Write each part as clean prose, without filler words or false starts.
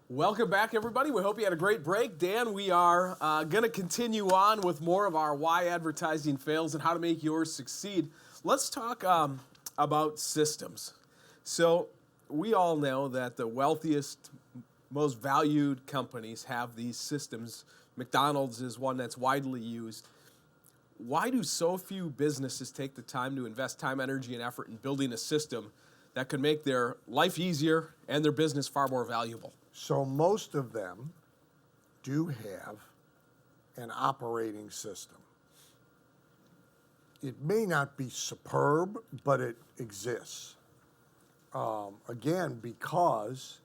Welcome back, everybody. We hope you had a great break. Dan, we are going to continue on with more of our why advertising fails and how to make yours succeed. Let's talk about systems. So we all know that the wealthiest, most valued companies have these systems. McDonald's is one that's widely used. Why do so few businesses take the time to invest time, energy, and effort in building a system that could make their life easier and their business far more valuable? So most of them do have an operating system. It may not be superb, but it exists. Again, because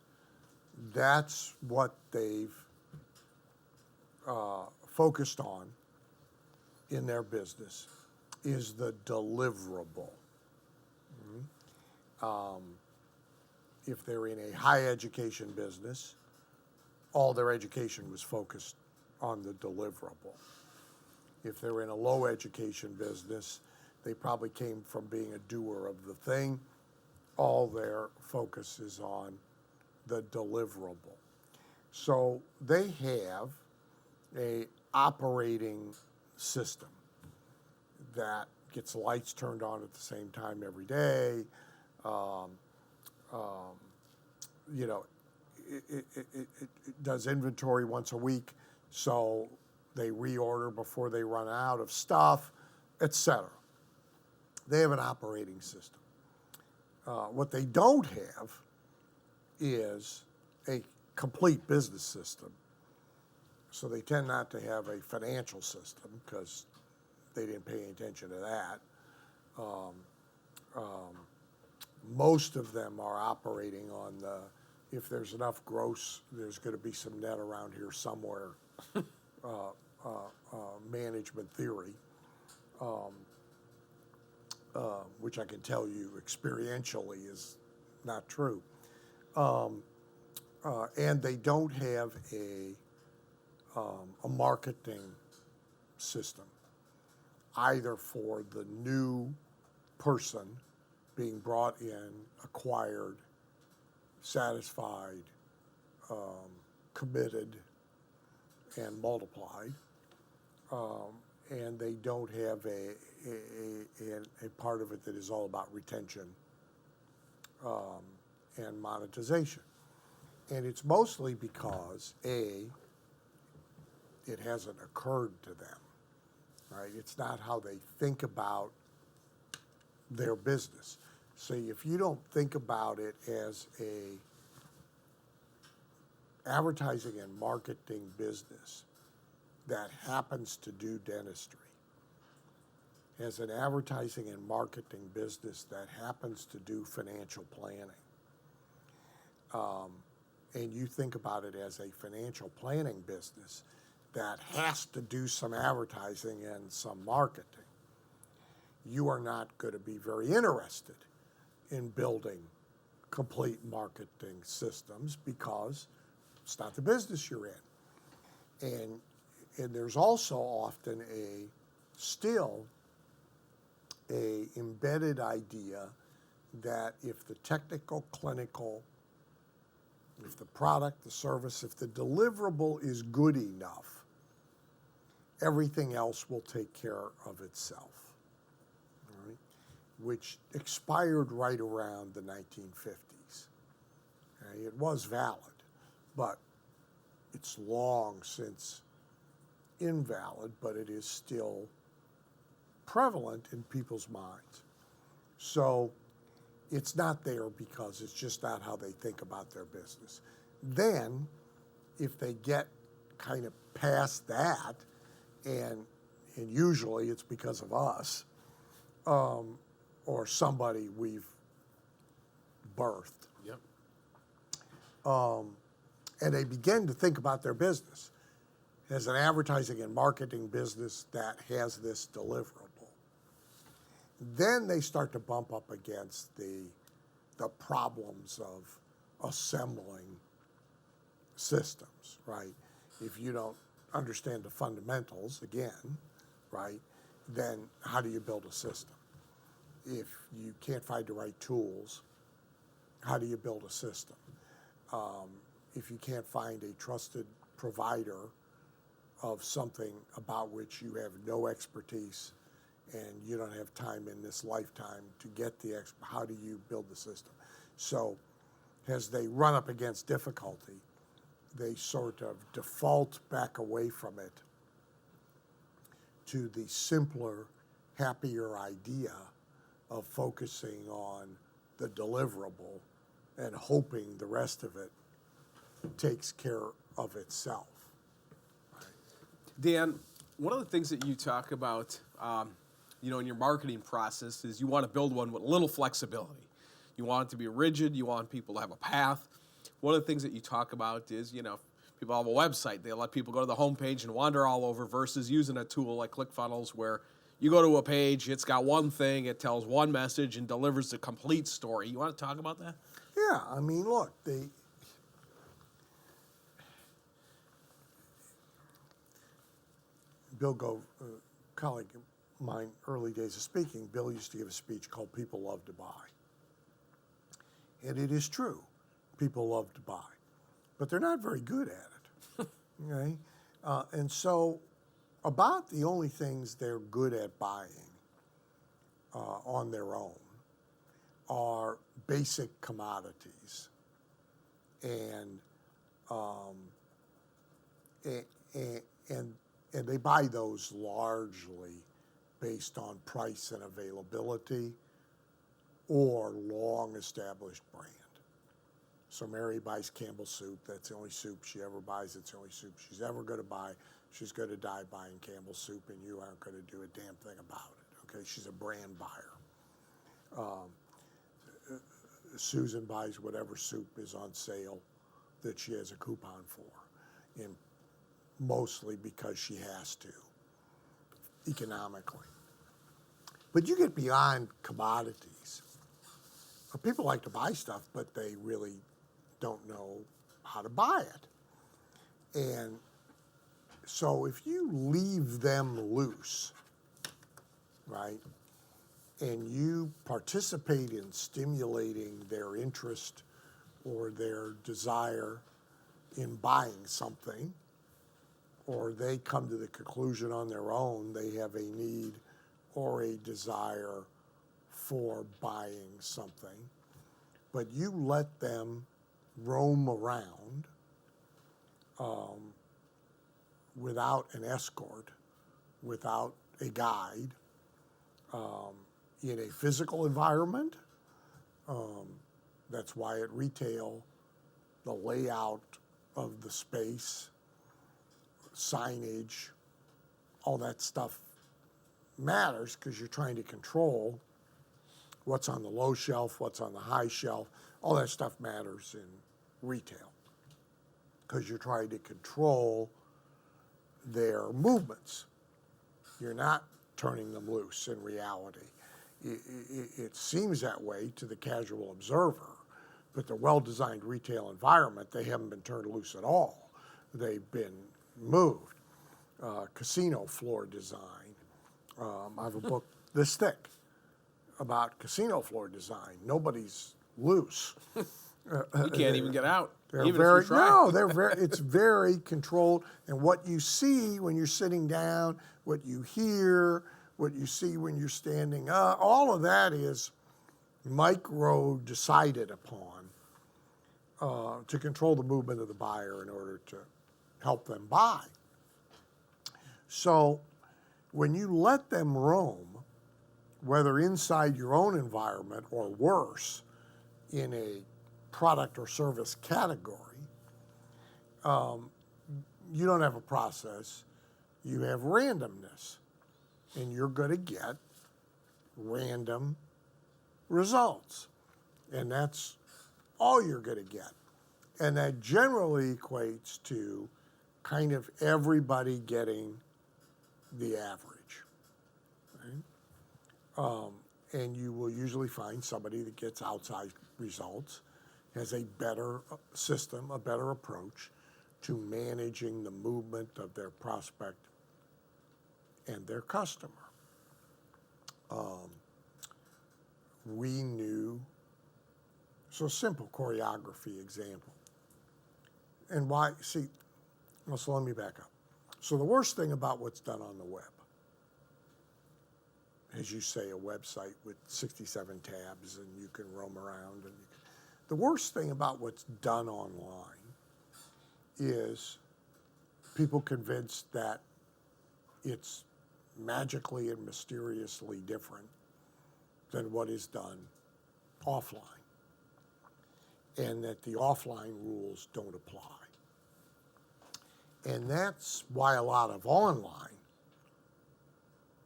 that's what they've focused on in their business is the deliverable. If they're in a high education business, all their education was focused on the deliverable. If they're in a low education business, they probably came from being a doer of the thing. All their focus is on the deliverable. So they have a operating system that gets lights turned on at the same time every day. It does inventory once a week, so they reorder before they run out of stuff, etc. They have an operating system. What they don't have is a complete business system. So they tend not to have a financial system because they didn't pay any attention to that. Most of them are operating on the, if there's enough gross, there's going to be some net around here somewhere, management theory, which I can tell you experientially is not true. And they don't have a marketing system, either for the new person being brought in, acquired, satisfied, committed, and multiplied. And they don't have a part of it that is all about retention and monetization. And it's mostly because, A, it hasn't occurred to them, right? It's not how they think about their business. So if you don't think about it as a advertising and marketing business that happens to do dentistry, as an advertising and marketing business that happens to do financial planning, and you think about it as a financial planning business that has to do some advertising and some marketing, you are not going to be very interested in building complete marketing systems because it's not the business you're in. And there's also often still a embedded idea that if the technical, clinical, if the product, the service, if the deliverable is good enough, everything else will take care of itself, right? Which expired right around the 1950s. Okay? It was valid, but it's long since invalid, but it is still prevalent in people's minds. So it's not there because it's just not how they think about their business. Then, if they get kind of past that, and usually it's because of us, or somebody we've birthed. Yep. And they begin to think about their business as an advertising and marketing business that has this deliverable. Then they start to bump up against the problems of assembling systems, right? If you don't understand the fundamentals, again, right, then how do you build a system? If you can't find the right tools, how do you build a system? if you can't find a trusted provider of something about which you have no expertise and you don't have time in this lifetime to get how do you build the system? So as they run up against difficulty, they sort of default back away from it to the simpler, happier idea of focusing on the deliverable and hoping the rest of it takes care of itself. Dan, one of the things that you talk about, in your marketing process is you want to build one with a little flexibility. You want it to be rigid. You want people to have a path. One of the things that you talk about is, people have a website. They let people go to the homepage and wander all over versus using a tool like ClickFunnels where you go to a page, it's got one thing, it tells one message and delivers the complete story. You want to talk about that? Yeah, I mean, look, Bill Gove, a colleague of mine, early days of speaking, Bill used to give a speech called People Love to Buy. And it is true, people love to buy, but they're not very good at it, okay? And so about the only things they're good at buying on their own are basic commodities. And they buy those largely based on price and availability or long-established brand. So Mary buys Campbell soup. That's the only soup she ever buys. It's the only soup she's ever going to buy. She's going to die buying Campbell soup, and you aren't going to do a damn thing about it, okay? She's a brand buyer. Susan buys whatever soup is on sale that she has a coupon for, and mostly because she has to, economically. But you get beyond commodities. People like to buy stuff, but they really don't know how to buy it. And so if you leave them loose, right, and you participate in stimulating their interest or their desire in buying something, or they come to the conclusion on their own they have a need or a desire for buying something, but you let them roam around without an escort, without a guide, in a physical environment. That's why at retail, the layout of the space, signage, all that stuff matters because you're trying to control what's on the low shelf, what's on the high shelf. All that stuff matters in retail because you're trying to control their movements. You're not turning them loose in reality. It seems that way to the casual observer, but the well-designed retail environment, they haven't been turned loose at all. They've been moved. Casino floor design. I have a book this thick about casino floor design. Nobody's loose. You can't even get out. They're even very if you try. no. They're very. It's very controlled. And what you see when you're sitting down, what you hear, what you see when you're standing up, all of that is micro decided upon to control the movement of the buyer in order to help them buy. So when you let them roam, whether inside your own environment or worse, in a product or service category, you don't have a process, you have randomness. And you're going to get random results. And that's all you're going to get. And that generally equates to kind of everybody getting the average. Right? And you will usually find somebody that gets outsized results, has a better system, a better approach to managing the movement of their prospect and their customer. We knew, so simple choreography example. And why? See, well, so let me back up. So the worst thing about what's done on the web, as you say, a website with 67 tabs and you can roam around. The worst thing about what's done online is people convinced that it's magically and mysteriously different than what is done offline, and that the offline rules don't apply. And that's why a lot of online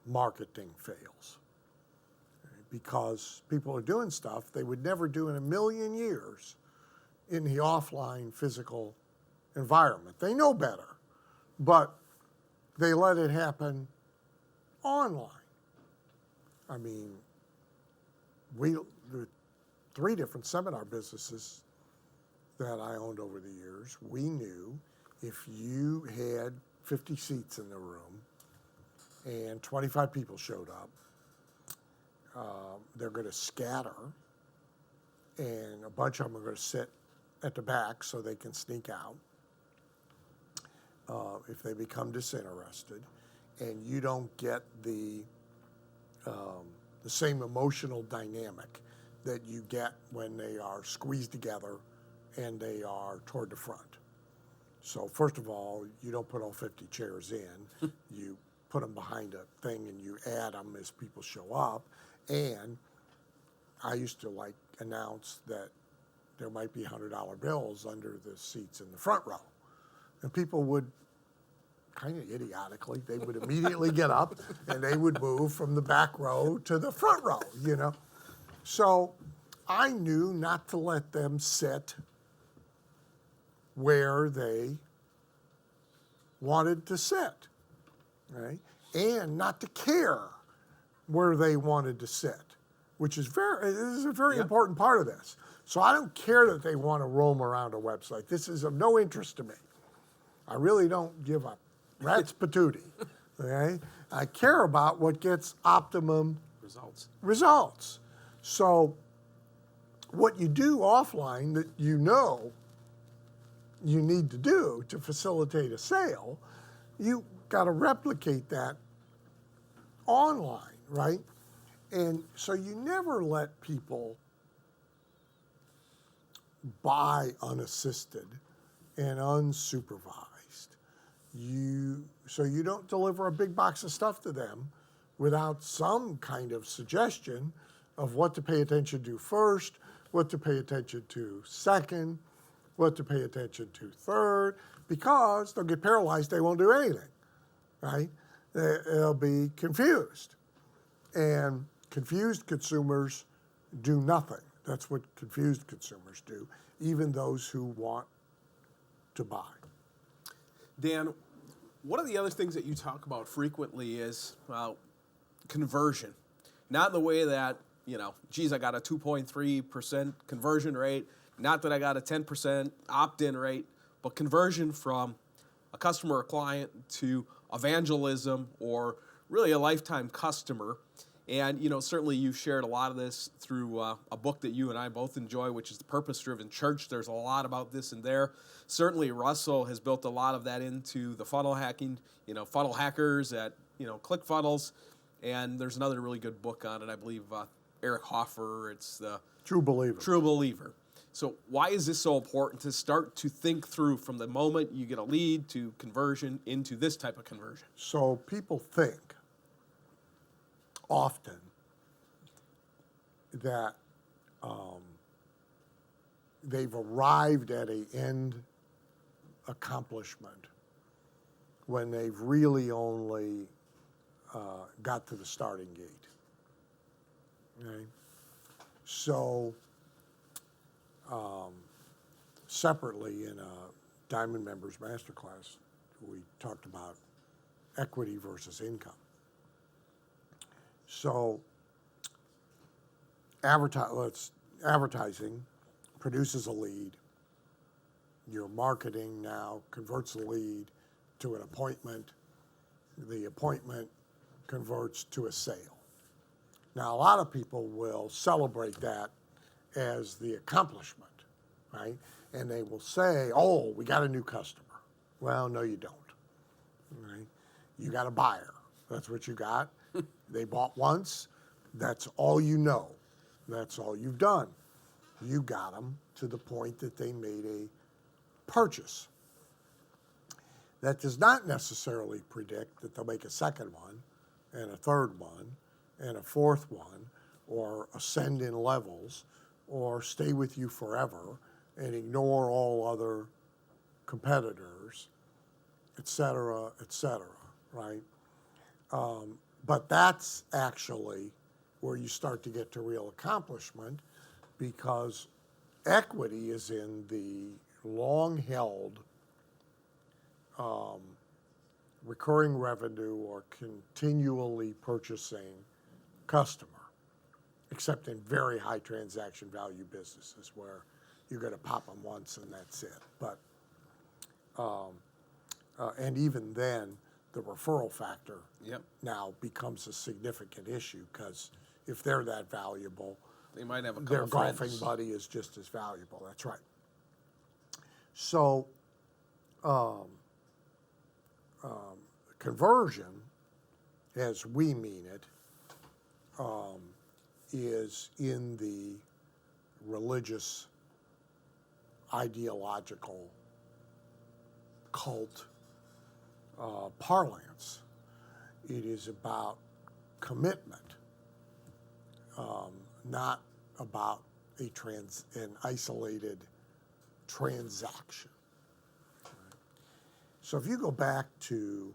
marketing fails, because people are doing stuff they would never do in a million years in the offline physical environment. They know better, but they let it happen online. I mean, the 3 different seminar businesses that I owned over the years, we knew if you had 50 seats in the room and 25 people showed up, they're going to scatter, and a bunch of them are going to sit at the back so they can sneak out if they become disinterested, and you don't get the same emotional dynamic that you get when they are squeezed together and they are toward the front. So first of all, you don't put all 50 chairs in. You put them behind a thing and you add them as people show up. And I used to announce that there might be $100 bills under the seats in the front row. And people would, kind of idiotically, they would immediately get up and they would move from the back row to the front row, So I knew not to let them sit where they wanted to sit, right? And not to care where they wanted to sit, which is a very important part of this. So I don't care that they want to roam around a website. This is of no interest to me. I really don't give a rat's patootie, okay? I care about what gets optimum results. So what you do offline that you need to do to facilitate a sale, you got to replicate that online, right? And so you never let people buy unassisted and unsupervised. So you don't deliver a big box of stuff to them without some kind of suggestion of what to pay attention to first, what to pay attention to second, what to pay attention to third, because they'll get paralyzed, they won't do anything, right? They'll be confused. And confused consumers do nothing. That's what confused consumers do, even those who want to buy. Dan, one of the other things that you talk about frequently is conversion. Not in the way that, geez, I got a 2.3% conversion rate, not that I got a 10% opt-in rate, but conversion from a customer or client to evangelism or really a lifetime customer. And, certainly you've shared a lot of this through a book that you and I both enjoy, which is The Purpose-Driven Church. There's a lot about this in there. Certainly Russell has built a lot of that into the funnel hacking, funnel hackers at, ClickFunnels. And there's another really good book on it, I believe, Eric Hoffer. It's the True Believer. So why is this so important to start to think through from the moment you get a lead to conversion into this type of conversion? So people think often that they've arrived at an end accomplishment when they've really only got to the starting gate. Okay? So separately in a Diamond Members Masterclass, we talked about equity versus income. So advertising produces a lead. Your marketing now converts the lead to an appointment. The appointment converts to a sale. Now, a lot of people will celebrate that as the accomplishment, right? and they will say, oh, we got a new customer. Well, no, you don't. Right? You got a buyer. That's what you got. They bought once. That's all you know. That's all you've done. You got them to the point that they made a purchase. That does not necessarily predict that they'll make a second one, and a third one, and a fourth one, or ascend in levels, or stay with you forever and ignore all other competitors, et cetera, right? But that's actually where you start to get to real accomplishment, because equity is in the long-held recurring revenue or continually purchasing customer, except in very high transaction value businesses where you're going to pop them once and that's it. But and even then, the referral factor now becomes a significant issue, because if they're that valuable, they might have a couple their friends. golfing buddy is just as valuable. That's right. So conversion, as we mean it, is in the religious, ideological, cult parlance. It is about commitment, not about an isolated transaction. So if you go back to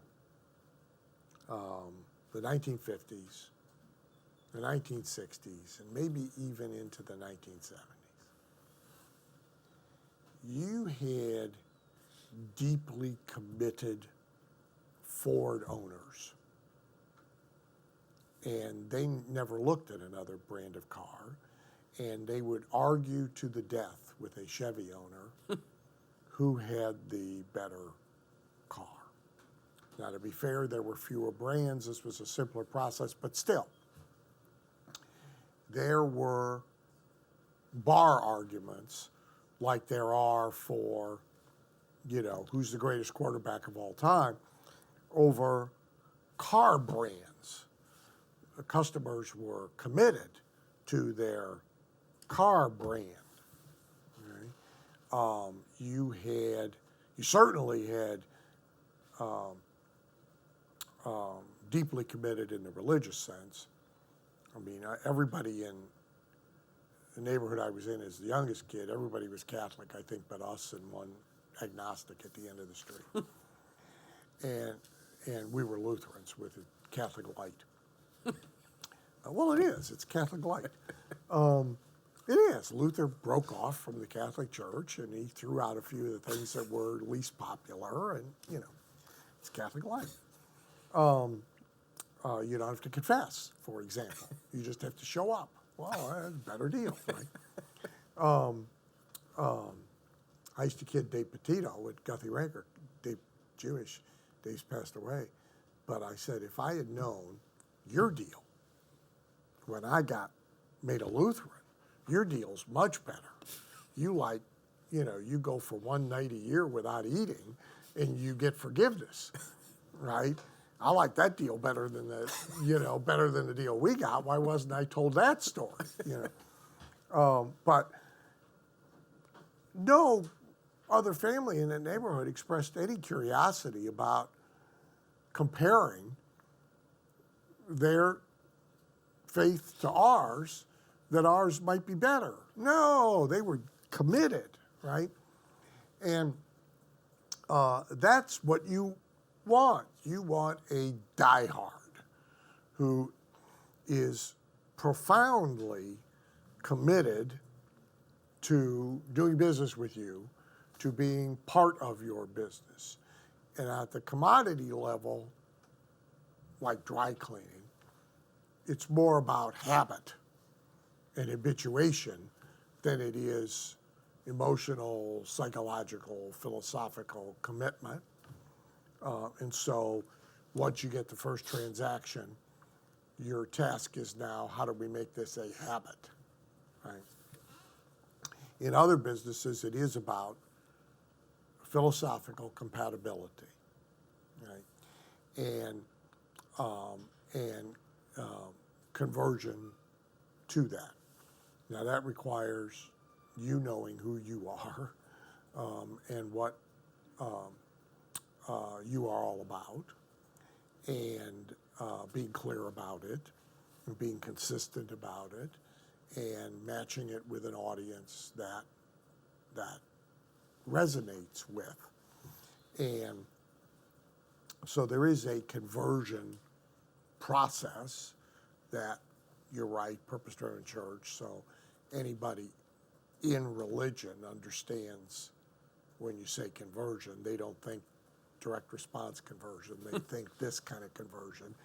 the 1950s, the 1960s, and maybe even into the 1970s, you had deeply committed Ford owners, and they never looked at another brand of car, and they would argue to the death with a Chevy owner who had the better car. Now, to be fair, there were fewer brands. This was a simpler process, but still, there were bar arguments like there are for, who's the greatest quarterback of all time, over car brands. The customers were committed to their car brand. Right? You certainly had deeply committed in the religious sense. I mean, everybody in the neighborhood I was in as the youngest kid, everybody was Catholic, I think, but us and one agnostic at the end of the street. And we were Lutherans with a Catholic light. Well, it is. It's Catholic light. It is. Luther broke off from the Catholic Church, and he threw out a few of the things that were least popular, and, it's Catholic light. You don't have to confess, for example. You just have to show up. Well, that's a better deal, right? I used to kid Dave Petito at Guthrie Ranker. Dave, Jewish. Dave's passed away. But I said, if I had known your deal when I got made a Lutheran, your deal's much better. You you go for one night a year without eating, and you get forgiveness, right? I like that deal better than the deal we got. Why wasn't I told that story? But no other family in the neighborhood expressed any curiosity about comparing their faith to ours, that ours might be better. No, they were committed, right? And that's what you want. You want a diehard who is profoundly committed to doing business with you, to being part of your business. And at the commodity level, like dry cleaning, it's more about habit and habituation than it is emotional, psychological, philosophical commitment. And so once you get the first transaction, your task is now, how do we make this a habit, right? In other businesses, it is about philosophical compatibility, right? And conversion to that. Now that requires you knowing who you are and what you are all about, and being clear about it, and being consistent about it, and matching it with an audience that resonates with. And so there is a conversion process that, you're right, purpose-driven church, so anybody in religion understands when you say conversion. They don't think direct response conversion. They think this kind of conversion,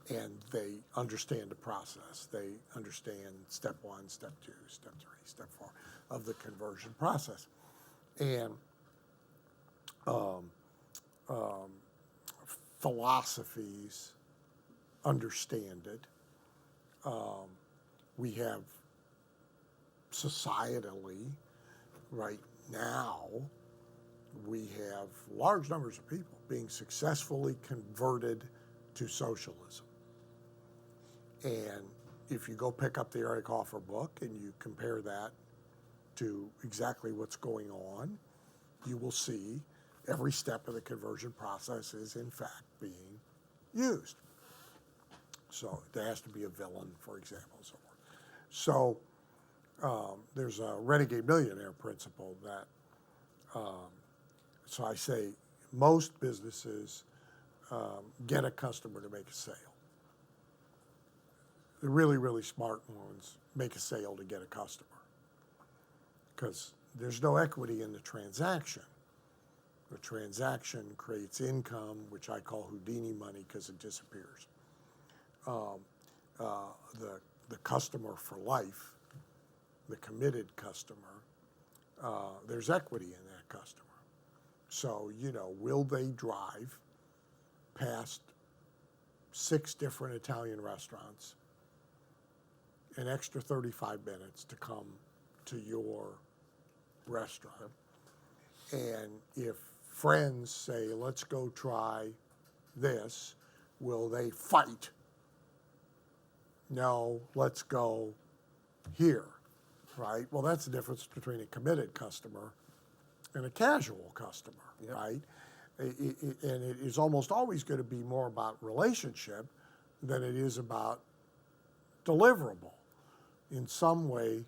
and they understand the process. They understand step 1, step 2, step 3, step 4 of the conversion process. And philosophies understand it. We have societally, right now, we have large numbers of people being successfully converted to socialism. And if you go pick up the Eric Hoffer book and you compare that to exactly what's going on, you will see every step of the conversion process is in fact being used. So there has to be a villain, for example, and so forth. So there's a renegade millionaire principle that, so I say most businesses get a customer to make a sale. The really, really smart ones make a sale to get a customer, because there's no equity in the transaction. The transaction creates income, which I call Houdini money because it disappears. The customer for life, the committed customer, there's equity in that customer. So, will they drive past 6 different Italian restaurants an extra 35 minutes to come to your restaurant? And if friends say, let's go try this, will they fight? No, let's go here, right? Well, that's the difference between a committed customer and a casual customer, yep. Right? And it is almost always going to be more about relationship than it is about deliverable in some way,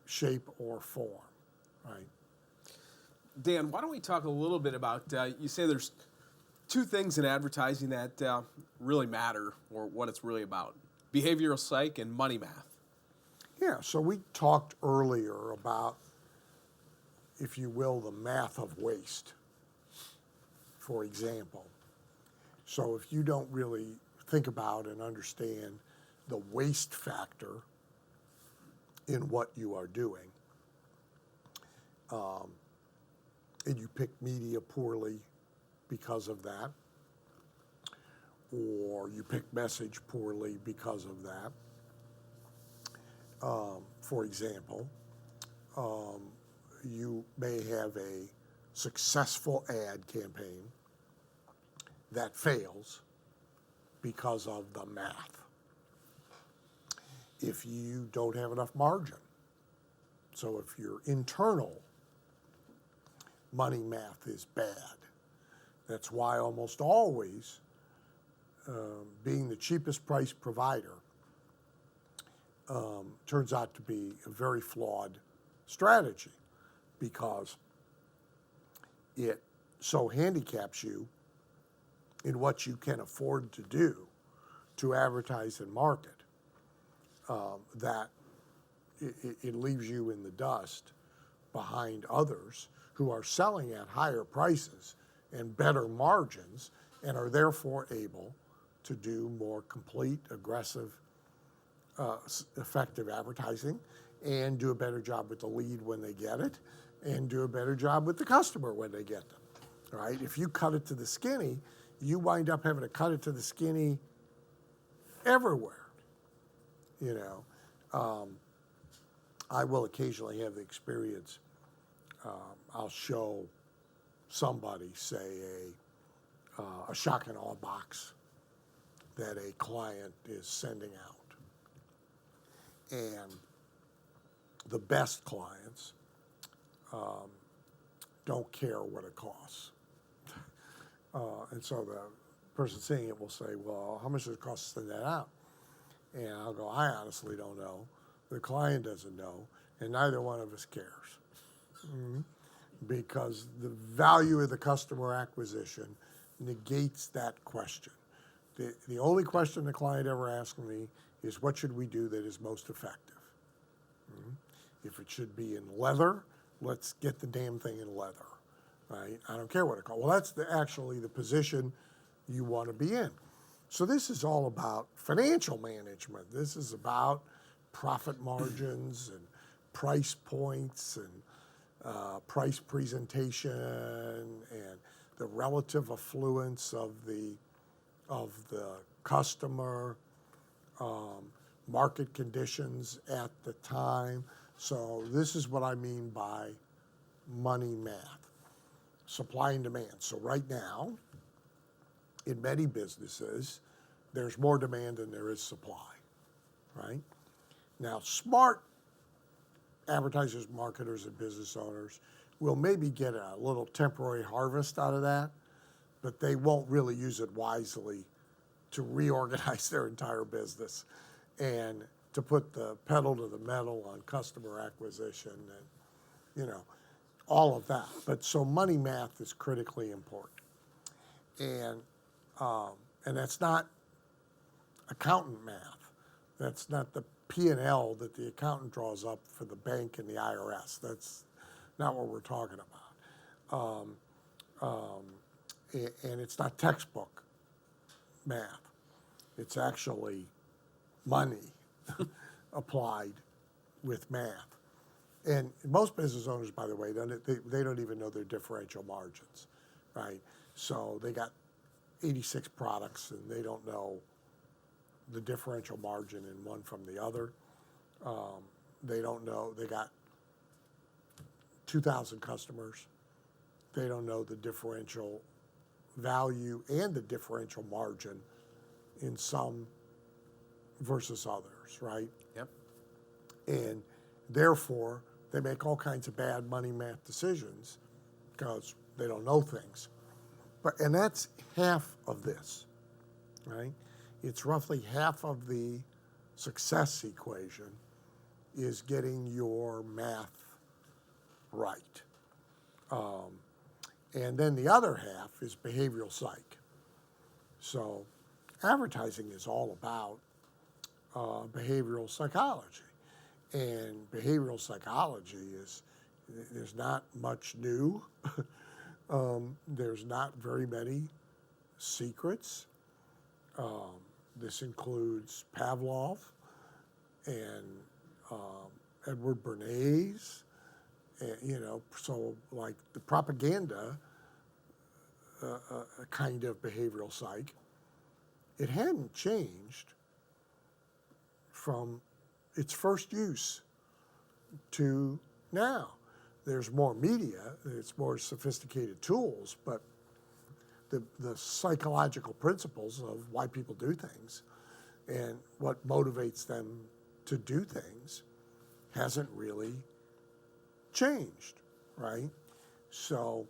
shape, or form, right? Dan, why don't we talk a little bit about, you say there's 2 things in advertising that really matter, or what it's really about: behavioral psych and money math. Yeah, so we talked earlier about, if you will, the math of waste, for example. So if you don't really think about and understand the waste factor in what you are doing, and you pick media poorly because of that, or you pick message poorly because of that. For example, you may have a successful ad campaign that fails because of the math. If you don't have enough margin, so if your internal money math is bad, that's why almost always being the cheapest price provider turns out to be a very flawed strategy, because it so handicaps you in what you can afford to do to advertise and market that it leaves you in the dust behind others who are selling at higher prices and better margins and are therefore able to do more complete, aggressive, effective advertising, and do a better job with the lead when they get it, and do a better job with the customer when they get them, right? If you cut it to the skinny, you wind up having to cut it to the skinny everywhere, I will occasionally have the experience. I'll show somebody, say, a shock and awe box that a client is sending out. And the best clients don't care what it costs. And so the person seeing it will say, well, how much does it cost to send that out? And I'll go, I honestly don't know. The client doesn't know, and neither one of us cares. Because the value of the customer acquisition negates that question. The only question the client ever asks me is, what should we do that is most effective? If it should be in leather, let's get the damn thing in leather. Right? I don't care what it costs. Well, that's actually the position you want to be in. So this is all about financial management. This is about profit margins and price points and price presentation and the relative affluence of the customer, market conditions at the time. So this is what I mean by money math. Supply and demand. So right now, in many businesses, there's more demand than there is supply, right? Now, smart advertisers, marketers, and business owners will maybe get a little temporary harvest out of that, but they won't really use it wisely to reorganize their entire business and to put the pedal to the metal on customer acquisition and, all of that. But so money math is critically important. And that's not accountant math. That's not the P&L that the accountant draws up for the bank and the IRS. That's not what we're talking about. And it's not textbook math. It's actually money applied with math. And most business owners, by the way, they don't even know their differential margins, right? So they got 86 products and they don't know the differential margin in one from the other. They don't know, they got 2,000 customers. They don't know the differential value and the differential margin in some versus others, right? Yep. And therefore, they make all kinds of bad money math decisions because they don't know things. And that's half of this, right? It's roughly half of the success equation is getting your math right. And then the other half is behavioral psych. So advertising is all about behavioral psychology. And behavioral psychology there's not much new. There's not very many secrets. This includes Pavlov and Edward Bernays. And, so like the propaganda kind of behavioral psych, it hadn't changed from its first use to now. There's more media, it's more sophisticated tools, but the psychological principles of why people do things and what motivates them to do things hasn't really changed, right? So,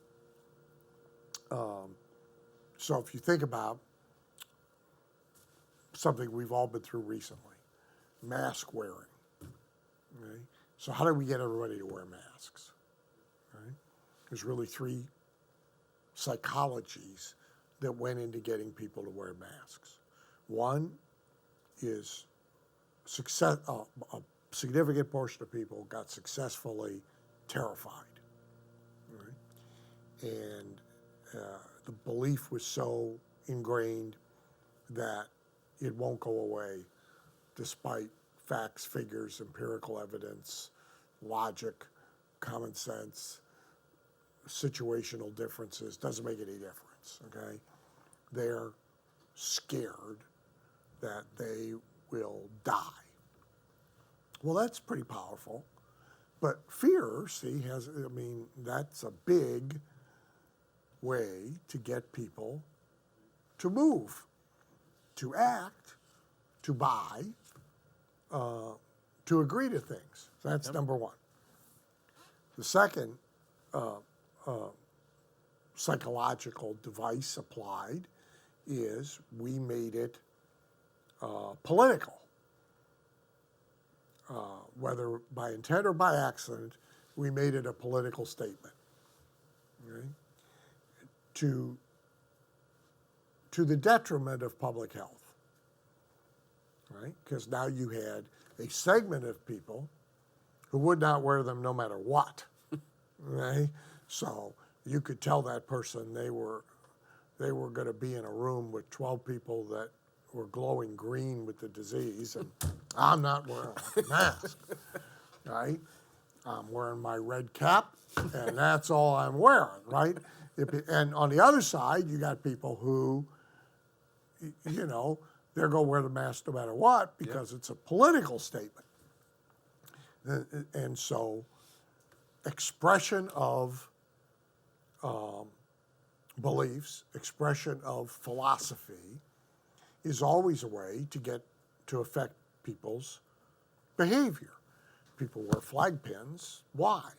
so if you think about something we've all been through recently, mask wearing, right? So how do we get everybody to wear masks, right? There's really three psychologies that went into getting people to wear masks. One is success. A significant portion of people got successfully terrified, right? And the belief was so ingrained that it won't go away despite facts, figures, empirical evidence, logic, common sense, situational differences. Doesn't make any difference, okay? They're scared that they will die. Well, that's pretty powerful. But fear, see, that's a big way to get people to move, to act, to buy, to agree to things. That's number one. The second psychological device applied is we made it political. Whether by intent or by accident, we made it a political statement. Okay? To the detriment of public health. Right? Because now you had a segment of people who would not wear them no matter what. Right? So you could tell that person they were going to be in a room with 12 people that were glowing green with the disease, and I'm not wearing a mask, right? I'm wearing my red cap, and that's all I'm wearing, right? And on the other side, you got people who, they're going to wear the mask no matter what because it's a political statement. And so expression of beliefs, expression of philosophy is always a way to affect people's behavior. People wear flag pins. Why?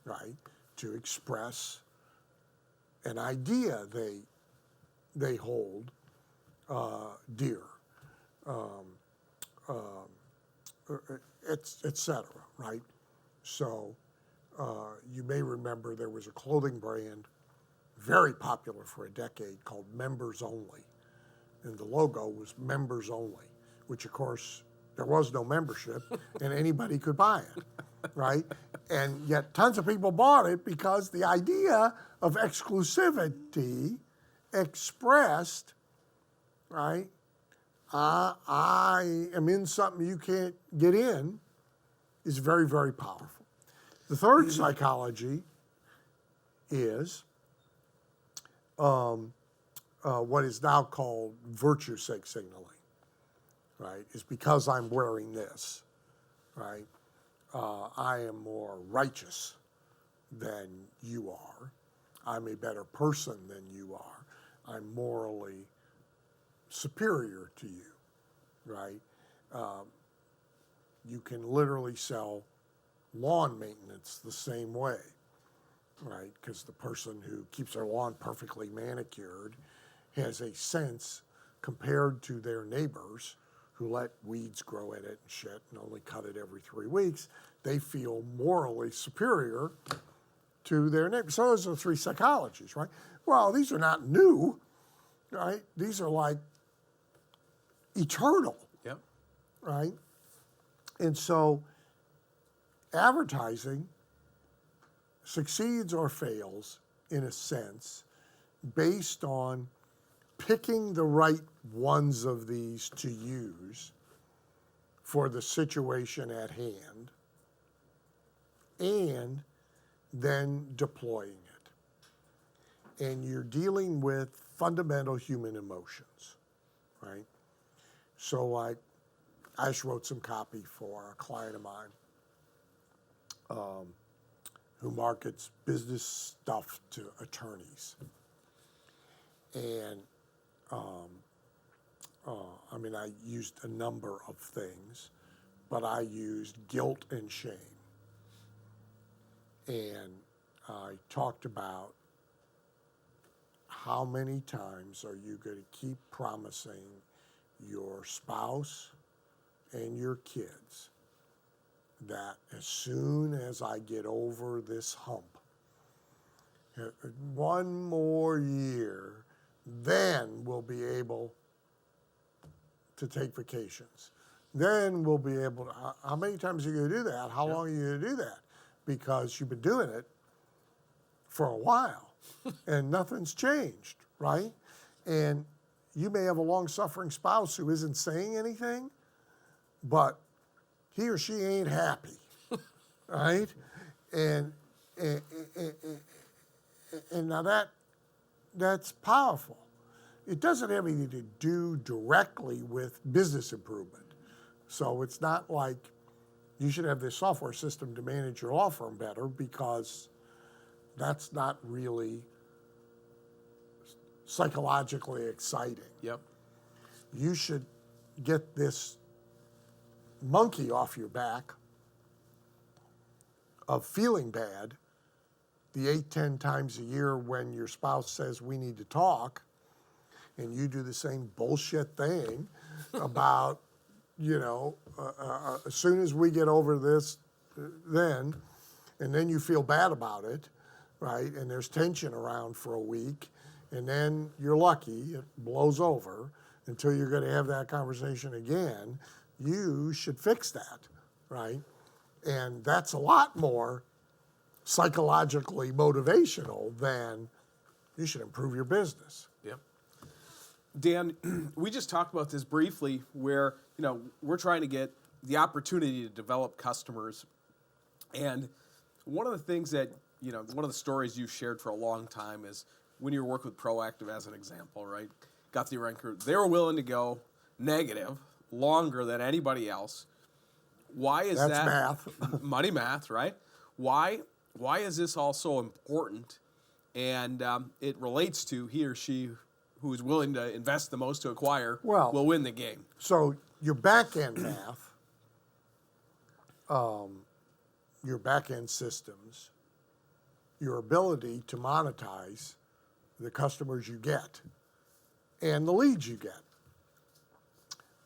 Right? To express an idea they hold dear, etc. Right? So you may remember there was a clothing brand very popular for a decade called Members Only. And the logo was members only, which of course there was no membership and anybody could buy it, right? And yet tons of people bought it because the idea of exclusivity expressed, right? I am in something you can't get in is very, very powerful. The third psychology is what is now called virtue signaling, right? Is because I'm wearing this, right? I am more righteous than you are. I'm a better person than you are. I'm morally superior to you, right? You can literally sell lawn maintenance the same way, right? Because the person who keeps their lawn perfectly manicured has a sense compared to their neighbors who let weeds grow in it and shit and only cut it every 3 weeks. They feel morally superior to their neighbors. So those are the three psychologies, right? Well, these are not new, right? These are like eternal, right? And so advertising succeeds or fails, in a sense, based on picking the right ones of these to use for the situation at hand and then deploying it. And you're dealing with fundamental human emotions, right? So like, I just wrote some copy for a client of mine who markets business stuff to attorneys. And I used a number of things, but I used guilt and shame. And I talked about how many times are you going to keep promising your spouse and your kids that as soon as I get over this hump, one more year, then we'll be able to take vacations. Then we'll be able to, how many times are you going to do that? How long are you going to do that? Because you've been doing it for a while and nothing's changed, right? And you may have a long-suffering spouse who isn't saying anything, but he or she ain't happy, right? And now that's powerful. It doesn't have anything to do directly with business improvement. So it's not like you should have this software system to manage your law firm better, because that's not really psychologically exciting. Yep. You should get this monkey off your back of feeling bad the 8-10 times a year when your spouse says we need to talk, and you do the same bullshit thing about, as soon as we get over this, and then you feel bad about it, right? And there's tension around for a week, and then you're lucky, it blows over until you're going to have that conversation again. You should fix that, right? And that's a lot more psychologically motivational than you should improve your business. Yep. Dan, we just talked about this briefly where, we're trying to get the opportunity to develop customers. And one of the things that, one of the stories you've shared for a long time is when you were working with Proactive as an example, right? Got the ranker. They were willing to go negative longer than anybody else. Why is That's that? math. Money math, right? Why is this all so important? And it relates to he or she who is willing to invest the most to acquire will win the game. So your back-end math, your back-end systems, your ability to monetize the customers you get and the leads you get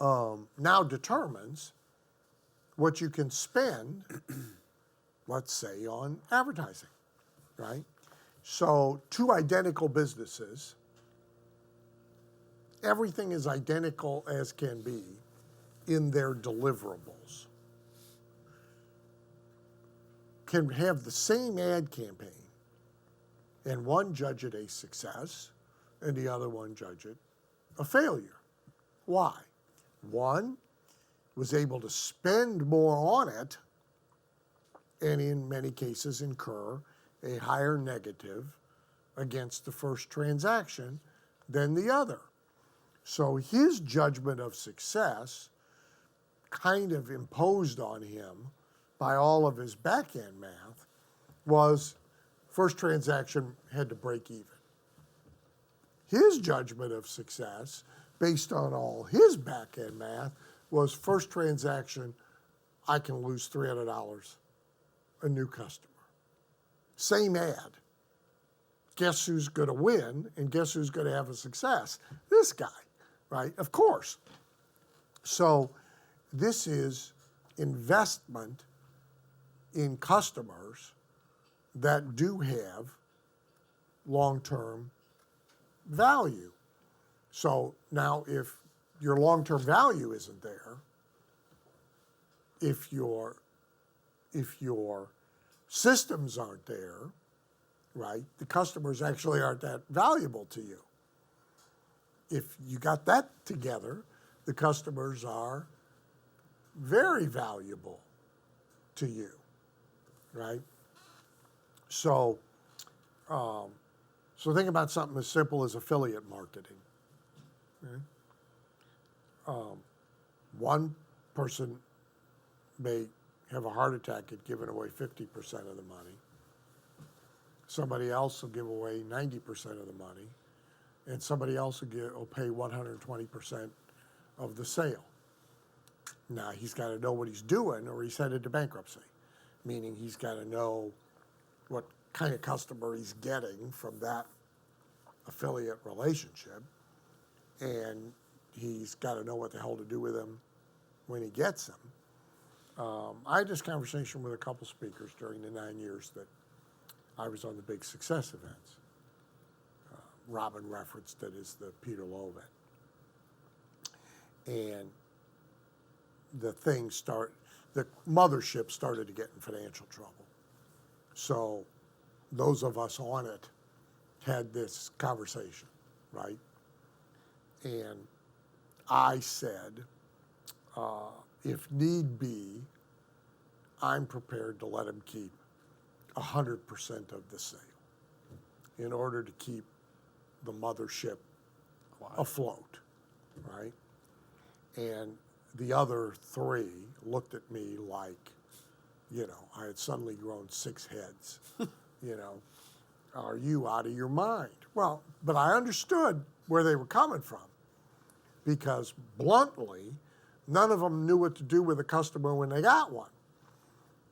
now determines what you can spend, let's say, on advertising, right? So two identical businesses, everything is identical as can be in their deliverables, can have the same ad campaign, and one judge it a success and the other one judge it a failure. Why? One was able to spend more on it and in many cases incur a higher negative against the first transaction than the other. So his judgment of success kind of imposed on him by all of his back-end math was first transaction had to break even. His judgment of success, based on all his back-end math, was first transaction, I can lose $300 a new customer. Same ad. Guess who's going to win and guess who's going to have a success? This guy, right? Of course. So this is investment in customers that do have long-term value. So now if your long-term value isn't there, if your systems aren't there, right, the customers actually aren't that valuable to you. If you got that together, the customers are very valuable to you, right? So, so think about something as simple as affiliate marketing. Okay? One person may have a heart attack at giving away 50% of the money. Somebody else will give away 90% of the money, and somebody else will pay 120% of the sale. Now, he's got to know what he's doing or he's headed to bankruptcy, meaning he's got to know what kind of customer he's getting from that affiliate relationship, and he's got to know what the hell to do with them when he gets them. I had this conversation with a couple speakers during the 9 years that I was on the big success events. Robin referenced it as the Peter Lowe event. And the mothership started to get in financial trouble. So those of us on it had this conversation, right? And I said, if need be, I'm prepared to let him keep 100% of the sale in order to keep the mothership afloat, right? And the other three looked at me like I had suddenly grown 6 heads. Are you out of your mind? Well, but I understood where they were coming from because bluntly, none of them knew what to do with a customer when they got one.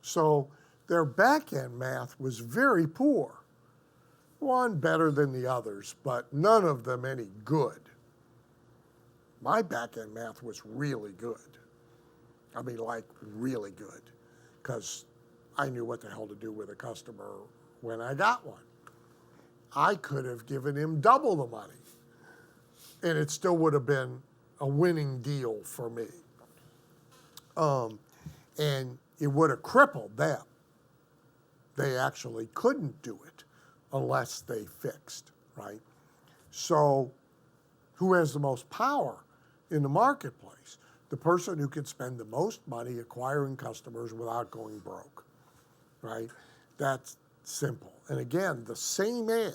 So their back-end math was very poor. One better than the others, but none of them any good. My back-end math was really good. I mean, like really good, because I knew what the hell to do with a customer when I got one. I could have given him double the money, and it still would have been a winning deal for me. And it would have crippled them. They actually couldn't do it unless they fixed, right? So who has the most power in the marketplace? The person who can spend the most money acquiring customers without going broke, right? That's simple. And again, the same ad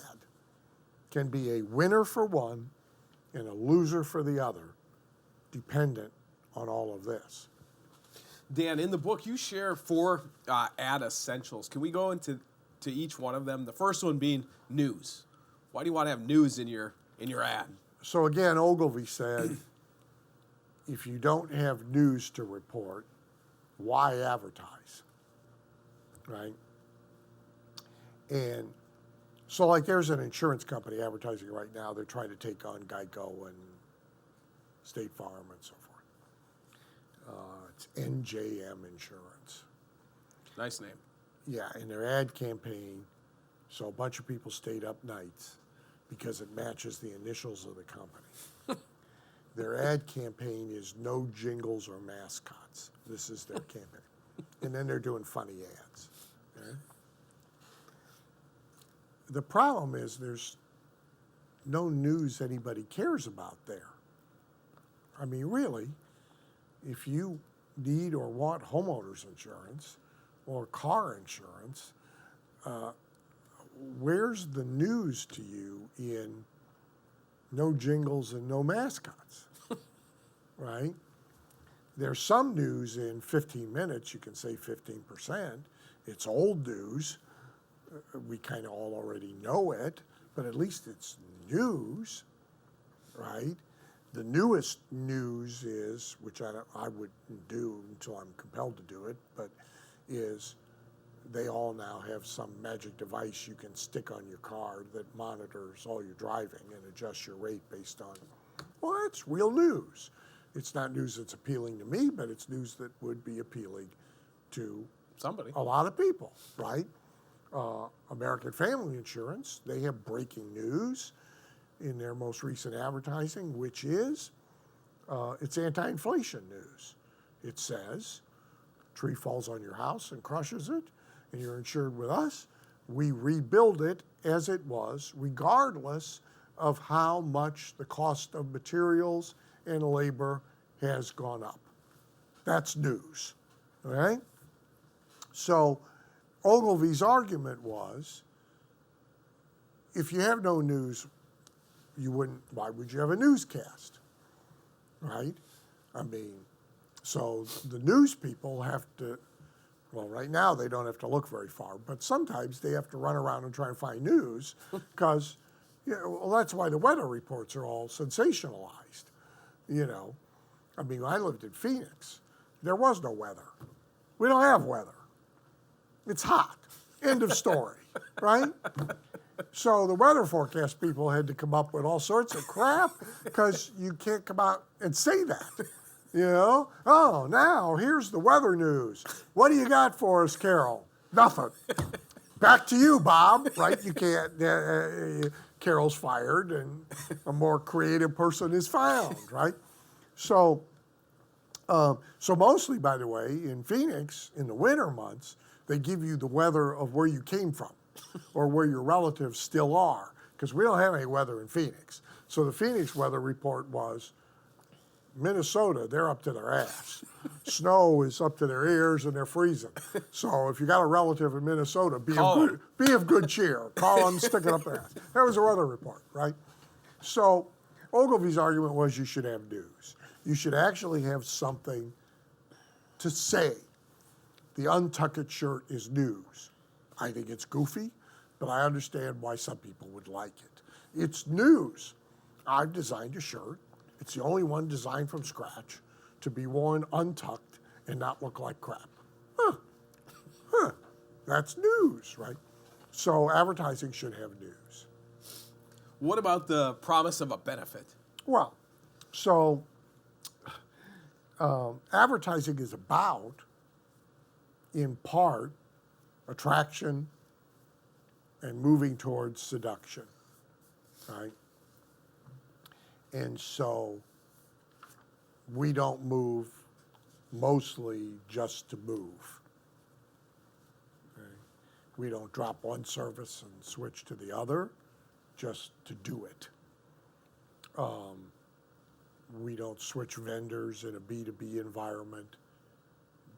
can be a winner for one and a loser for the other, dependent on all of this. Dan, in the book, you share 4 ad essentials. Can we go into each one of them? The first one being news. Why do you want to have news in your ad? So again, Ogilvy said, if you don't have news to report, why advertise, right? And so like there's an insurance company advertising right now. They're trying to take on Geico and State Farm and so forth. It's NJM Insurance. Nice name. Yeah, in their ad campaign, so a bunch of people stayed up nights because it matches the initials of the company. Their ad campaign is no jingles or mascots. This is their campaign. And then they're doing funny ads. Okay? The problem is there's no news anybody cares about there. I mean, really, if you need or want homeowners insurance or car insurance, where's the news to you in no jingles and no mascots, right? There's some news in 15 minutes, you can say 15%. It's old news. We kind of all already know it, but at least it's news, right? The newest news is, which I wouldn't do until I'm compelled to do it, but is they all now have some magic device you can stick on your car that monitors all your driving and adjusts your rate based on, well, that's real news. It's not news that's appealing to me, but it's news that would be appealing to somebody, a lot of people, right? American Family Insurance, they have breaking news in their most recent advertising, which is, it's anti-inflation news. It says, tree falls on your house and crushes it, and you're insured with us. We rebuild it as it was, regardless of how much the cost of materials and labor has gone up. That's news, all right? So Ogilvy's argument was, if you have no news, why would you have a newscast, right? I mean, so the news people have to, well, right now they don't have to look very far, but sometimes they have to run around and try and find news because, well, that's why the weather reports are all sensationalized, I mean, when I lived in Phoenix, there was no weather. We don't have weather. It's hot. End of story, right? So the weather forecast people had to come up with all sorts of crap because you can't come out and say that. Oh, now here's the weather news. What do you got for us, Carol? Nothing. Back to you, Bob, right? You can't, Carol's fired and a more creative person is found, right? So mostly, by the way, in Phoenix, in the winter months, they give you the weather of where you came from or where your relatives still are, because we don't have any weather in Phoenix. So the Phoenix weather report was, Minnesota, they're up to their ass. Snow is up to their ears and they're freezing. So if you got a relative in Minnesota, be of good cheer. Call them, stick it up their ass. That was a weather report, right? So Ogilvy's argument was you should have news. You should actually have something to say. the untucked shirt is news. I think it's goofy, but I understand why some people would like it. It's news. I've designed a shirt. It's the only one designed from scratch to be worn untucked and not look like crap. That's news, right? So advertising should have news. What about the promise of a benefit? Well, so advertising is about, in part, attraction and moving towards seduction, right? And so we don't move mostly just to move. Okay? We don't drop one service and switch to the other just to do it. We don't switch vendors in a B2B environment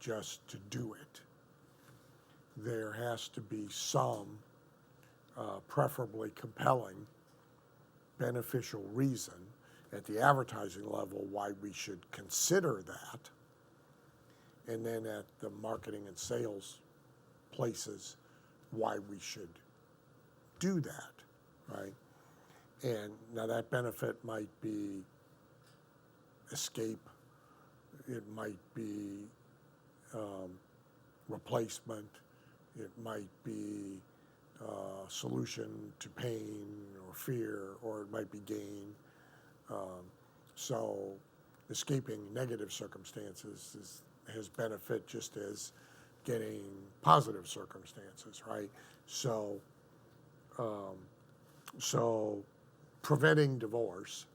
just to do it. There has to be some preferably compelling, beneficial reason at the advertising level why we should consider that. And then at the marketing and sales places, why we should do that, right? And now that benefit might be escape, it might be replacement, it might be solution to pain or fear, or it might be gain. So escaping negative circumstances has benefit just as getting positive circumstances, right? So, so preventing divorce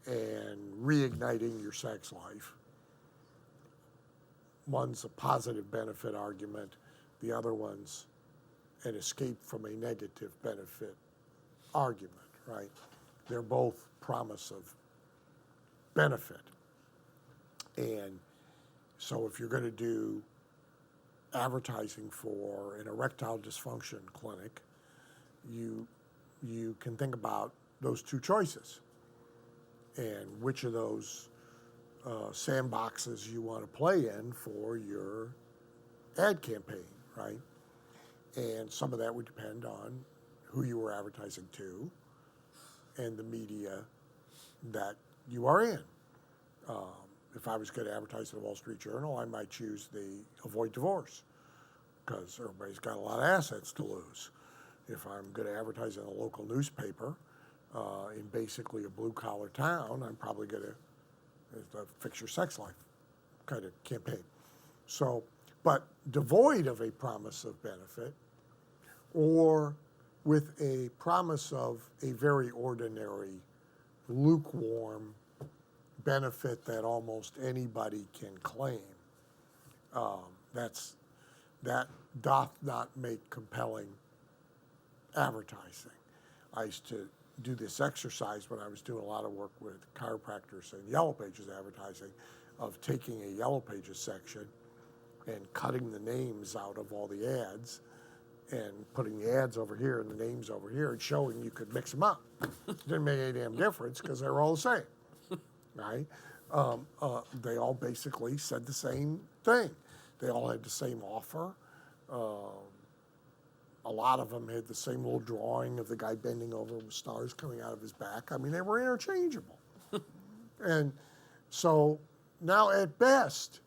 and reigniting your sex life, one's a positive benefit argument, the other one's an escape from a negative benefit argument, right? They're both promise of benefit. And so if you're going to do advertising for an erectile dysfunction clinic, you can think about those two choices and which of those sandboxes you want to play in for your ad campaign, right? And some of that would depend on who you were advertising to and the media that you are in. If I was going to advertise in the Wall Street Journal, I might choose the avoid divorce because everybody's got a lot of assets to lose. If I'm going to advertise in a local newspaper in basically a blue-collar town, I'm probably going to fix your sex life kind of campaign. So, but devoid of a promise of benefit or with a promise of a very ordinary, lukewarm benefit that almost anybody can claim, that doth not make compelling advertising. I used to do this exercise when I was doing a lot of work with chiropractors and Yellow Pages advertising, of taking a Yellow Pages section and cutting the names out of all the ads and putting the ads over here and the names over here and showing you could mix them up. Didn't make any damn difference because they were all the same, right? They all basically said the same thing. They all had the same offer. A lot of them had the same little drawing of the guy bending over with stars coming out of his back. I mean, they were interchangeable. And so now at best,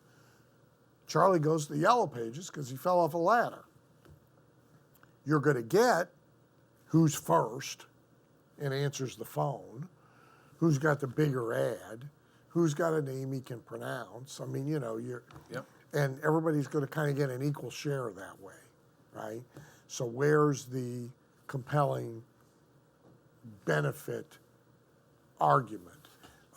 Charlie goes to the Yellow Pages because he fell off a ladder. You're going to get who's first and answers the phone, who's got the bigger ad, who's got a name he can pronounce. I mean, you know, and everybody's going to kind of get an equal share that way, right? So where's the compelling benefit argument?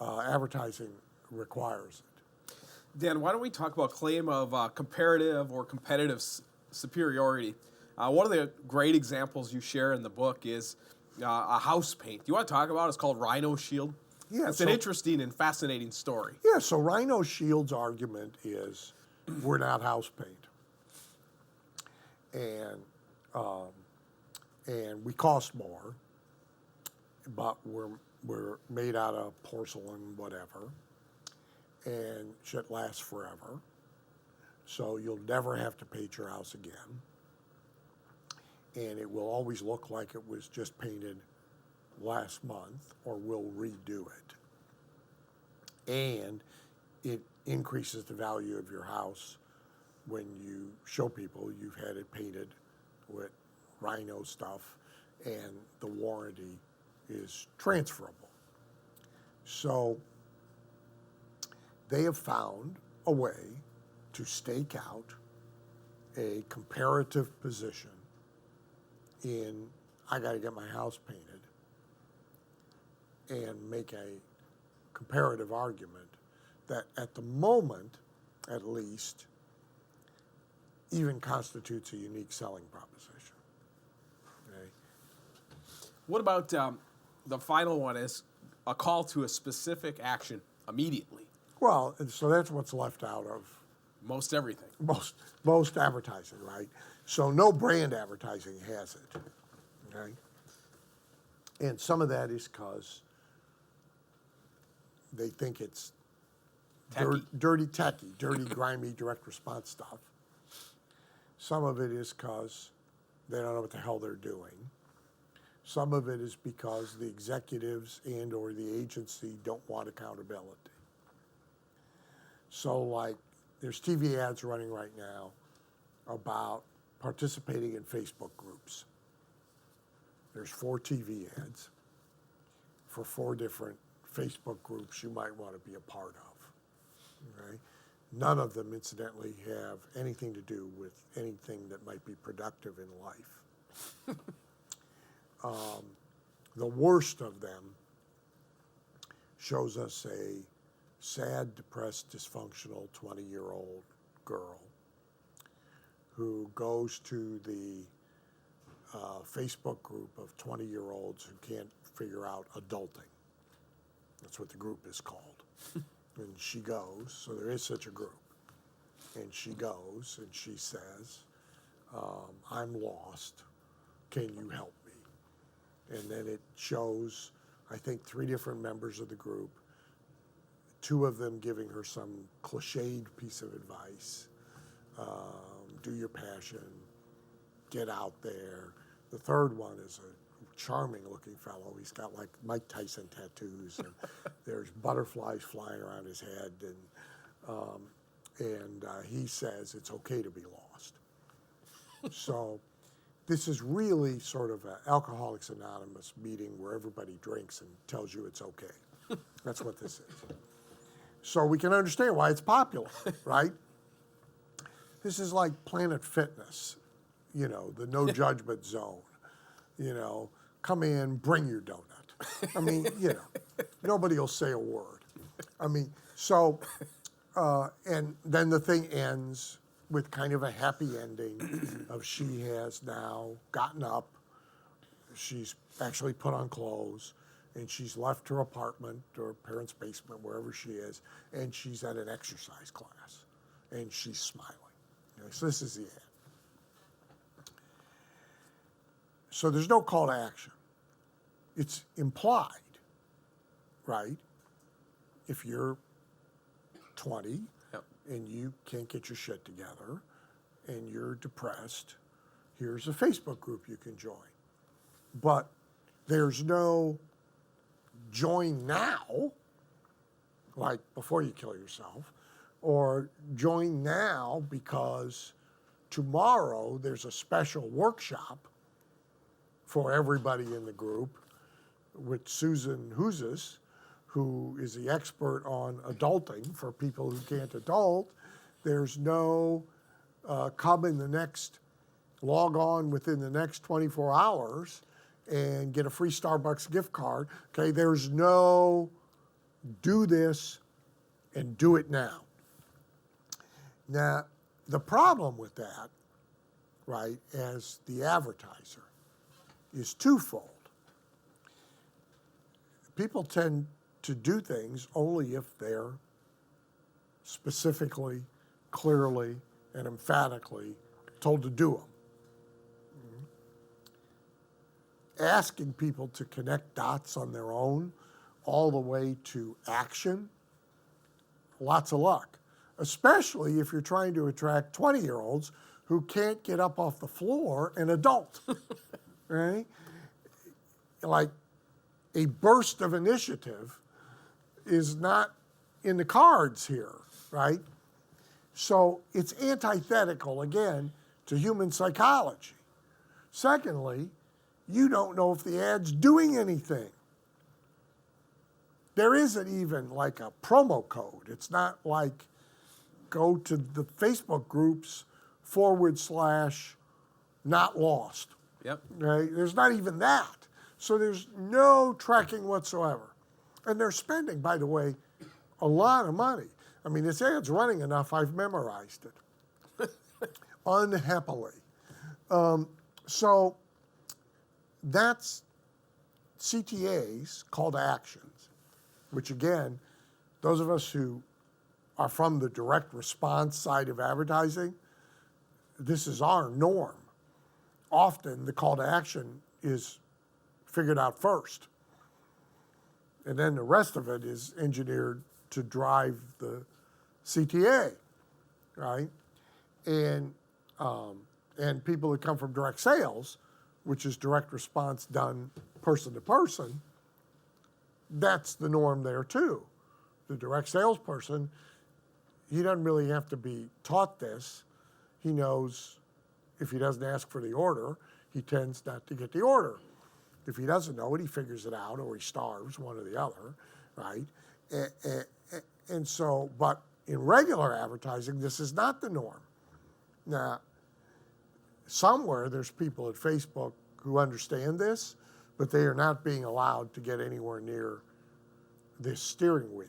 Advertising requires it. Dan, why don't we talk about claim of comparative or competitive superiority? One of the great examples you share in the book is a house paint. You want to talk about it? It's called Rhino Shield. Yeah, it's an interesting and fascinating story. Yeah, so Rhino Shield's argument is we're not house paint. And we cost more, but we're made out of porcelain, whatever, and shit lasts forever. So you'll never have to paint your house again. And it will always look like it was just painted last month, or we'll redo it. And it increases the value of your house when you show people you've had it painted with rhino stuff and the warranty is transferable. So they have found a way to stake out a comparative position in, I got to get my house painted, and make a comparative argument that at the moment, at least, even constitutes a unique selling proposition. Okay? What about the final one is a call to a specific action immediately? Well, and so that's what's left out of Most everything. most advertising, right? So no brand advertising has it, okay? And some of that is because they think it's dirty, grimy, direct response stuff. Some of it is because they don't know what the hell they're doing. Some of it is because the executives and or the agency don't want accountability. So like, there's TV ads running right now about participating in Facebook groups. There's 4 TV ads for 4 different Facebook groups you might want to be a part of. Okay? None of them, incidentally, have anything to do with anything that might be productive in life. The worst of them shows us a sad, depressed, dysfunctional 20-year-old girl who goes to the Facebook group of 20-year-olds who can't figure out adulting. That's what the group is called. And she goes, so there is such a group, and she goes and she says, I'm lost, can you help me? And then it shows, I think, 3 different members of the group, 2 of them giving her some cliched piece of advice. Do your passion, get out there. The third one is a charming looking fellow. He's got like Mike Tyson tattoos, and there's butterflies flying around his head, and he says it's okay to be lost. So this is really sort of an Alcoholics Anonymous meeting where everybody drinks and tells you it's okay. That's what this is. So we can understand why it's popular, right? This is like Planet Fitness, you know, the no judgment zone. You know, come in, bring your donut. I mean, you know, nobody will say a word. I mean, so, and then the thing ends with kind of a happy ending of she has now gotten up, she's actually put on clothes, and she's left her apartment or parents' basement, wherever she is, and she's at an exercise class, and she's smiling. Okay, so this is the end. So there's no call to action. It's implied, right? If you're 20 and you can't get your shit together and you're depressed, here's a Facebook group you can join. But there's no join now, like before you kill yourself, or join now because tomorrow there's a special workshop for everybody in the group with Susan Houzes, who is the expert on adulting for people who can't adult. There's no log on within the next 24 hours and get a free Starbucks gift card. Okay, there's no do this and do it now. Now, the problem with that, right, as the advertiser, is twofold. People tend to do things only if they're specifically, clearly, and emphatically told to do them. Asking people to connect dots on their own all the way to action, lots of luck. especially if you're trying to attract 20-year-olds who can't get up off the floor, an adult, right? Like a burst of initiative is not in the cards here, right? So it's antithetical, again, to human psychology. Secondly, you don't know if the ad's doing anything. There isn't even like a promo code. It's not like go to the Facebook groups /not lost. Yep. Right? There's not even that. So there's no tracking whatsoever. And they're spending, by the way, a lot of money. I mean, this ad's running enough, I've memorized it. Unhappily. So that's CTA's call to actions, which again, those of us who are from the direct response side of advertising, this is our norm. Often the call to action is figured out first. And then the rest of it is engineered to drive the CTA, right? And people that come from direct sales, which is direct response done person to person, that's the norm there too. The direct salesperson, he doesn't really have to be taught this. He knows if he doesn't ask for the order, he tends not to get the order. If he doesn't know it, he figures it out or he starves, one or the other, right? And so, but in regular advertising, this is not the norm. Now, somewhere there's people at Facebook who understand this, but they are not being allowed to get anywhere near this steering wheel.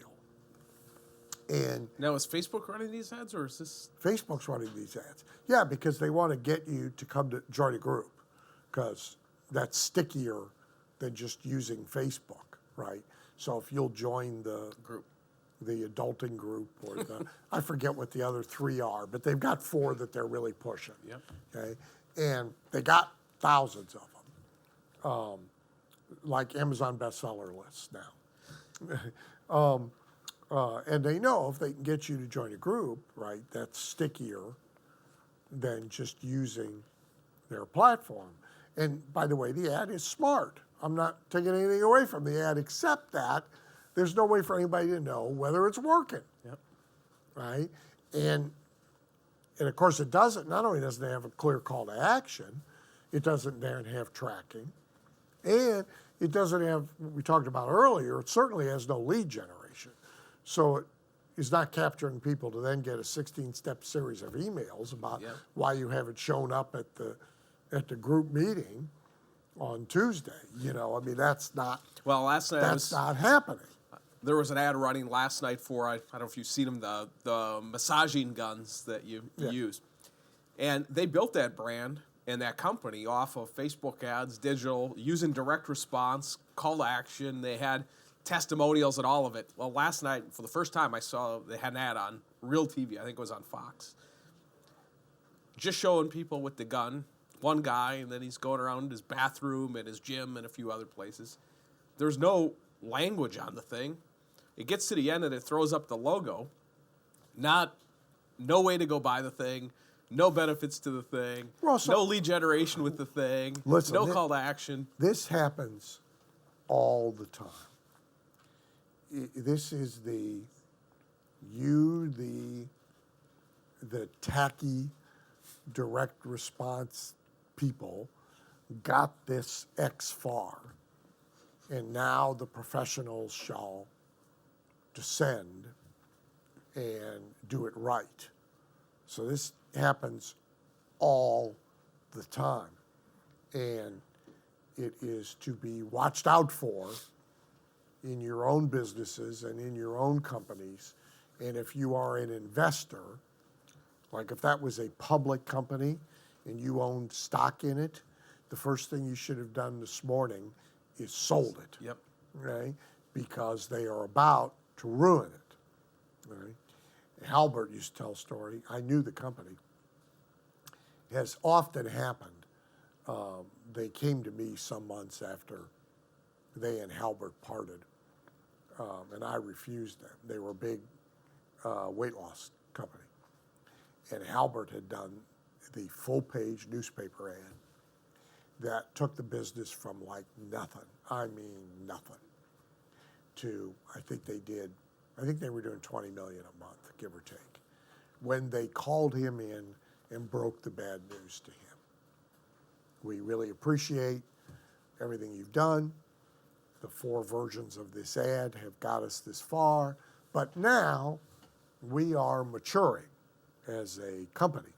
And now, is Facebook running these ads, or is this? Facebook's running these ads. Yeah, because they want to get you to come to join a group, because that's stickier than just using Facebook, right? So if you'll join the Group, the adulting group, or the, I forget what the other 3 are, but they've got 4 that they're really pushing. Yep. Okay, and they got thousands of them, like Amazon bestseller lists now. And they know if they can get you to join a group, right, that's stickier than just using their platform. And by the way, the ad is smart. I'm not taking anything away from the ad except that there's no way for anybody to know whether it's working. Yep. Right? And of course it doesn't, not only doesn't it have a clear call to action, it doesn't then have tracking, and it doesn't have, we talked about earlier, it certainly has no lead generation. So it is not capturing people to then get a 16-step series of emails about why you haven't shown up at the group meeting on Tuesday. You know, I mean, that's not, well, last night that's not happening. There was an ad running last night for, I don't know if you've seen them, the massaging guns that you use. And they built that brand and that company off of Facebook ads, digital, using direct response, call to action. They had testimonials and all of it. Well, last night, for the first time, I saw they had an ad on real TV. I think it was on Fox. Just showing people with the gun, one guy, and then he's going around his bathroom and his gym and a few other places. There's no language on the thing. It gets to the end and it throws up the logo. No way to go buy the thing, no benefits to the thing, Well, so- no lead generation with the thing, Listen, no call to action. This happens all the time. This is the tacky direct response people got this X far, and now the professionals shall descend and do it right. So this happens all the time, and it is to be watched out for in your own businesses and in your own companies. And if you are an investor, like if that was a public company and you owned stock in it, the first thing you should have done this morning is sold it. Yep. Right? Because they are about to ruin it. Right? Halbert used to tell a story. I knew the company. It has often happened. They came to me some months after they and Halbert parted, and I refused them. They were a big weight loss company. And Halbert had done the full-page newspaper ad that took the business from like nothing, I mean nothing, to I think they were doing $20 million a month, give or take, when they called him in and broke the bad news to him. We really appreciate everything you've done. The 4 versions of this ad have got us this far, but now we are maturing as a company,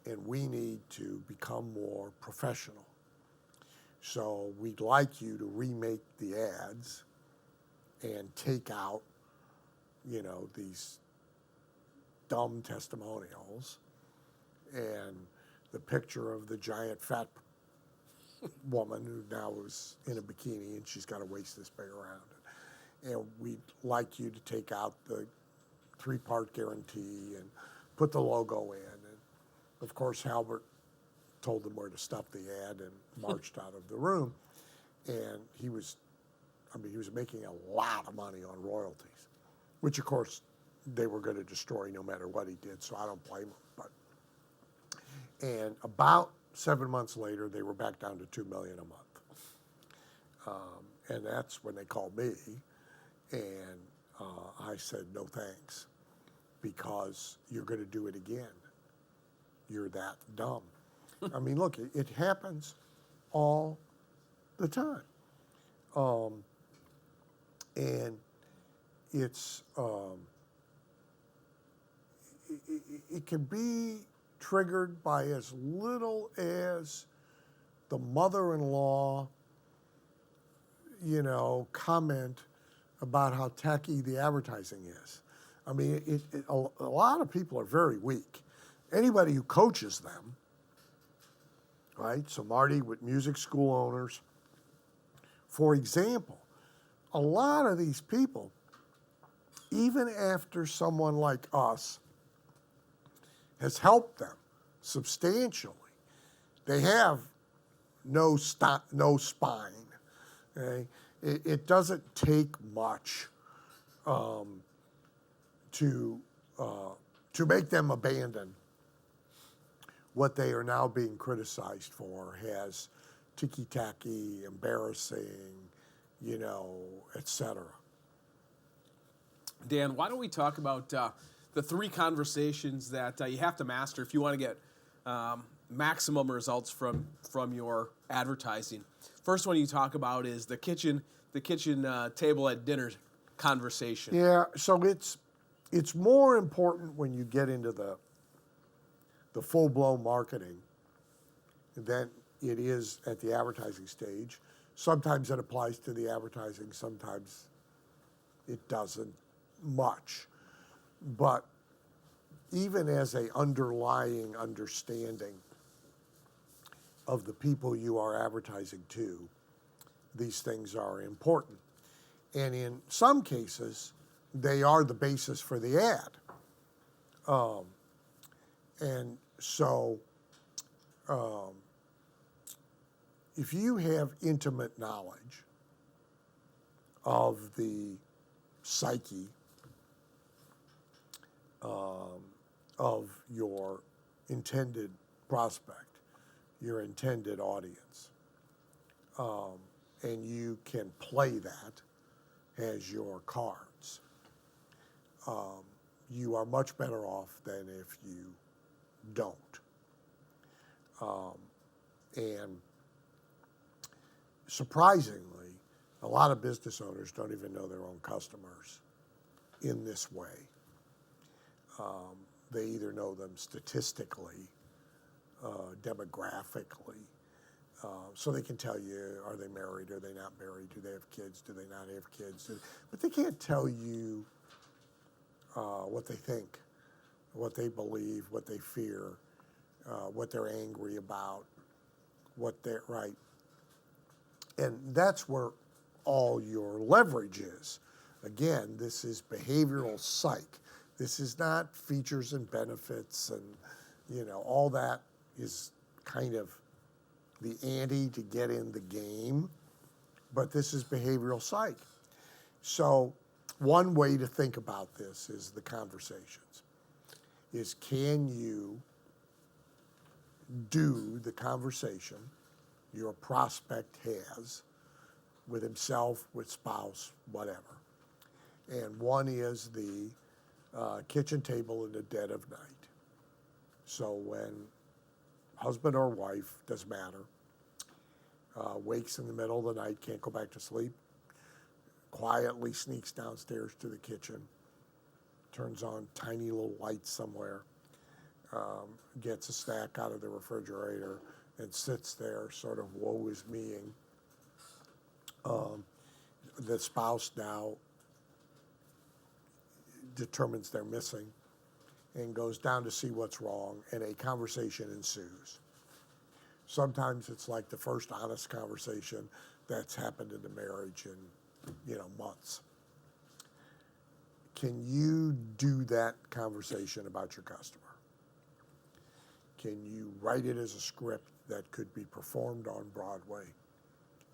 and we need to become more professional. So we'd like you to remake the ads and take out, these dumb testimonials and the picture of the giant fat woman who now is in a bikini and she's got a waist this big around it. And we'd like you to take out the 3-part guarantee and put the logo in. And of course, Halbert told them where to stuff the ad and marched out of the room. And he was making a lot of money on royalties, which of course they were going to destroy no matter what he did, so I don't blame him. And about 7 months later, they were back down to $2 million a month. And that's when they called me, and I said, no thanks, because you're going to do it again. You're that dumb. I mean, look, it happens all the time. And it's, it can be triggered by as little as the mother-in-law, comment about how tacky the advertising is. I mean, a lot of people are very weak. Anybody who coaches them, right? So Marty, with music school owners, for example, a lot of these people, even after someone like us has helped them substantially, they have no spine. Okay? It doesn't take much to make them abandon what they are now being criticized for as ticky-tacky, embarrassing, etc. Dan, why don't we talk about the 3 conversations that you have to master if you want to get maximum results from your advertising. First one you talk about is the kitchen table at dinner conversation. Yeah, so it's more important when you get into the full-blown marketing than it is at the advertising stage. Sometimes it applies to the advertising, sometimes it doesn't much. But even as an underlying understanding of the people you are advertising to, these things are important. And in some cases, they are the basis for the ad. And so if you have intimate knowledge of the psyche of your intended prospect, your intended audience, and you can play that as your cards, you are much better off than if you don't. And surprisingly, a lot of business owners don't even know their own customers in this way. They either know them statistically, demographically, so they can tell you, are they married, are they not married, do they have kids, do they not have kids, but they can't tell you what they think, what they believe, what they fear, what they're angry about, what they're right. And that's where all your leverage is. Again, this is behavioral psych. This is not features and benefits and, all that is kind of the ante to get in the game, but this is behavioral psych. So one way to think about this is the conversations. Is can you do the conversation your prospect has with himself, with spouse, whatever. And one is the kitchen table in the dead of night. So when husband or wife, doesn't matter, wakes in the middle of the night, can't go back to sleep, quietly sneaks downstairs to the kitchen, turns on tiny little lights somewhere, gets a snack out of the refrigerator, and sits there sort of woe is meing. The spouse now determines they're missing and goes down to see what's wrong, and a conversation ensues. Sometimes it's like the first honest conversation that's happened in the marriage in, months. Can you do that conversation about your customer? Can you write it as a script that could be performed on Broadway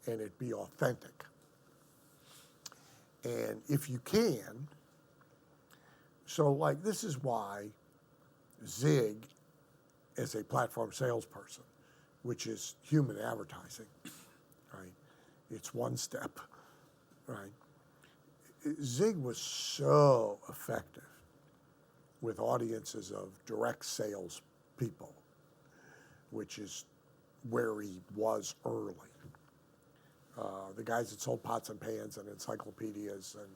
and it be authentic? And if you can, so like this is why Zig is a platform salesperson, which is human advertising, right? It's one step, right? Zig was so effective with audiences of direct sales people, which is where he was early. The guys that sold pots and pans and encyclopedias and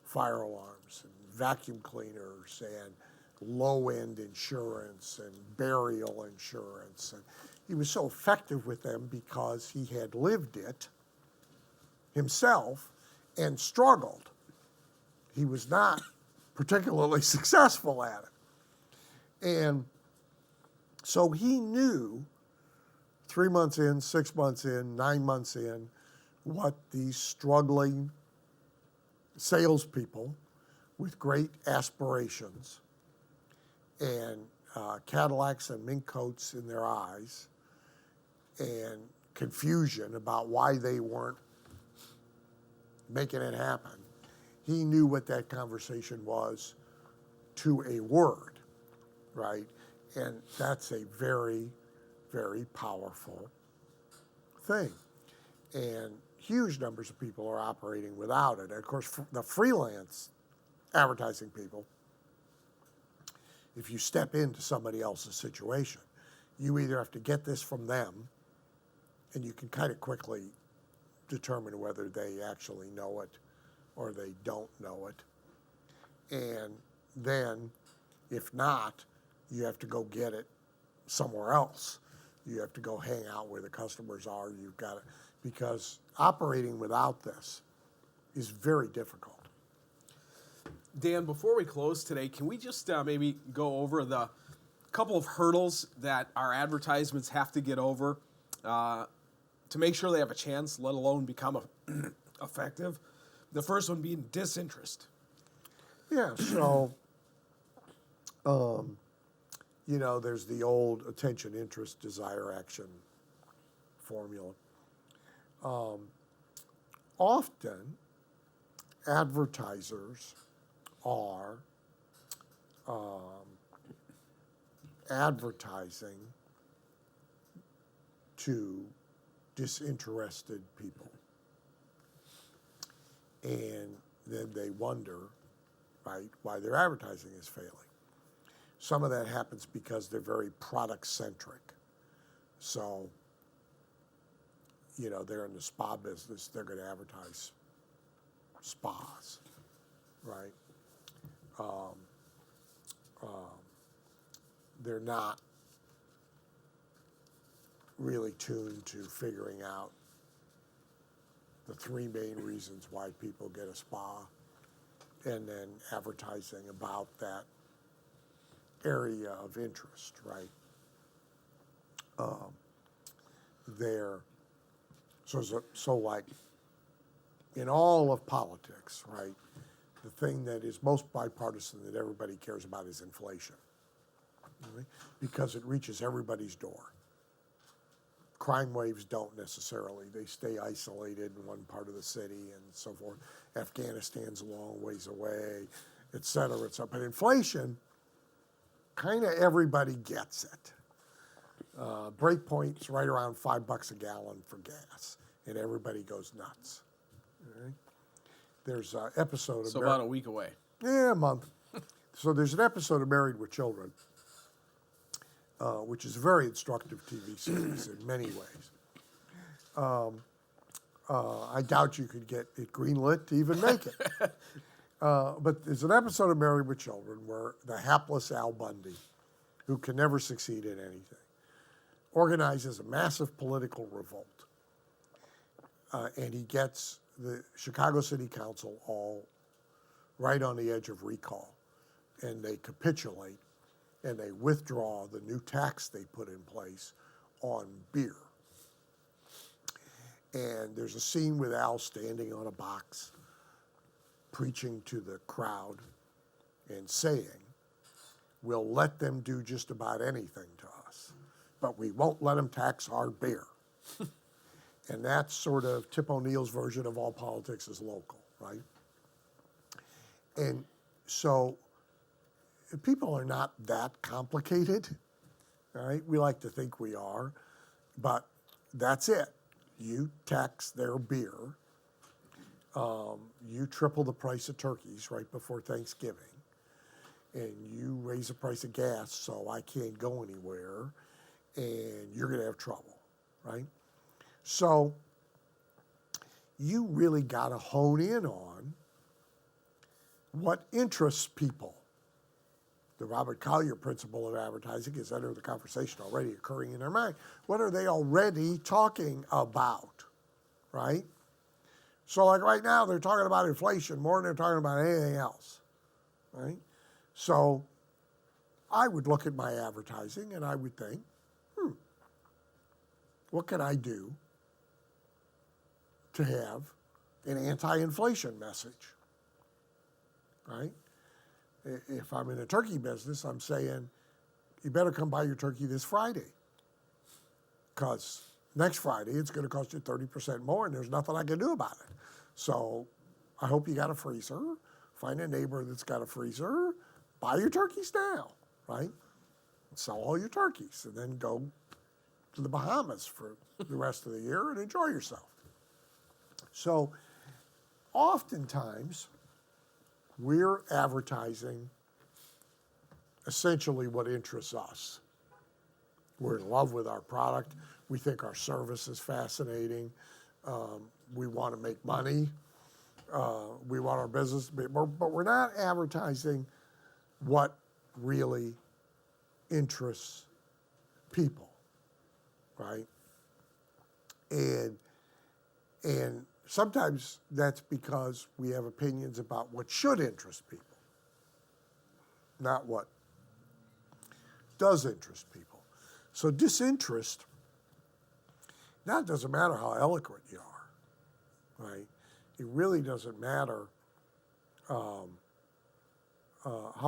fire alarms and vacuum cleaners and low-end insurance and burial insurance. And he was so effective with them because he had lived it himself and struggled. He was not particularly successful at it. And so he knew 3 months in, 6 months in, 9 months in, what these struggling salespeople with great aspirations and Cadillacs and mink coats in their eyes and confusion about why they weren't making it happen. He knew what that conversation was to a word, right? And that's a very, very powerful thing. And huge numbers of people are operating without it. And of course, the freelance advertising people, if you step into somebody else's situation, you either have to get this from them, and you can kind of quickly determine whether they actually know it or they don't know it. And then, if not, you have to go get it somewhere else. You have to go hang out where the customers are. You've got to, because operating without this is very difficult. Dan, before we close today, can we just maybe go over the couple of hurdles that our advertisements have to get over to make sure they have a chance, let alone become effective? The first one being disinterest. Yeah, so, there's the old attention, interest, desire, action formula. Often, advertisers are advertising to disinterested people. And then they wonder, right, why their advertising is failing. Some of that happens because they're very product-centric. So, they're in the spa business, they're going to advertise spas, right? They're not really tuned to figuring out the three main reasons why people get a spa, and then advertising about that area of interest, right? So like in all of politics, right, the thing that is most bipartisan that everybody cares about is inflation, right? Because it reaches everybody's door. Crime waves don't necessarily. They stay isolated in one part of the city and so forth. Afghanistan's a long ways away, et cetera, et cetera. But inflation, kind of everybody gets it. Breakpoint's right around $5 a gallon for gas, and everybody goes nuts. All right? There's an episode of... So about a week away. Yeah, a month. So there's an episode of Married with Children, which is a very instructive TV series in many ways. I doubt you could get it greenlit to even make it. But there's an episode of Married with Children where the hapless Al Bundy, who can never succeed at anything, organizes a massive political revolt. And he gets the Chicago City Council all right on the edge of recall. And they capitulate, and they withdraw the new tax they put in place on beer. And there's a scene with Al standing on a box, preaching to the crowd and saying, we'll let them do just about anything to us, but we won't let them tax our beer. And that's sort of Tip O'Neill's version of all politics is local, right? And so people are not that complicated, all right? We like to think we are, but that's it. You tax their beer. You triple the price of turkeys right before Thanksgiving. And you raise the price of gas so I can't go anywhere. And you're going to have trouble, right? So you really got to hone in on what interests people. The Robert Collier principle of advertising is under the conversation already occurring in their mind. What are they already talking about, right? So like right now, they're talking about inflation more than they're talking about anything else, right? So I would look at my advertising and I would think, what can I do to have an anti-inflation message, right? If I'm in a turkey business, I'm saying, you better come buy your turkey this Friday, because next Friday it's going to cost you 30% more and there's nothing I can do about it. So I hope you got a freezer. Find a neighbor that's got a freezer. Buy your turkeys now, right? Sell all your turkeys and then go to the Bahamas for the rest of the year and enjoy yourself. So oftentimes, we're advertising essentially what interests us. We're in love with our product. We think our service is fascinating. We want to make money. We want our business to be more, but we're not advertising what really interests people, right? And sometimes that's because we have opinions about what should interest people, not what does interest people. So disinterest, now it doesn't matter how eloquent you are, right? It really doesn't matter how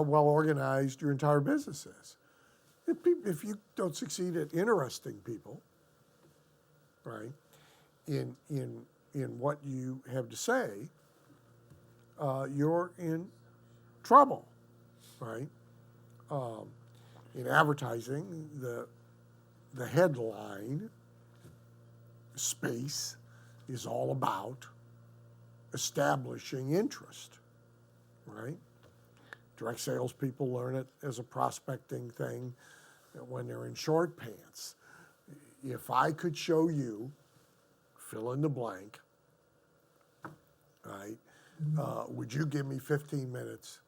well organized your entire business is. If you don't succeed at interesting people, right, in what you have to say, you're in trouble, right? In advertising, the headline space is all about establishing interest, right? Direct salespeople learn it as a prospecting thing when they're in short pants. If I could show you, fill in the blank, right? Would you give me 15 minutes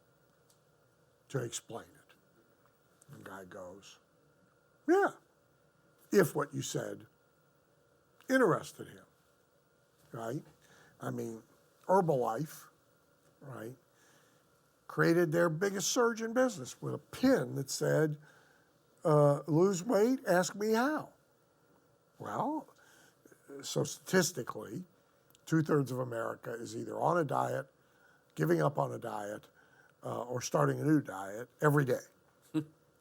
to explain it? The guy goes, yeah, if what you said interested him, right? I mean, Herbalife, right, created their biggest surge in business with a pin that said, lose weight, ask me how. Well, so statistically, 2/3 of America is either on a diet, giving up on a diet, or starting a new diet every day,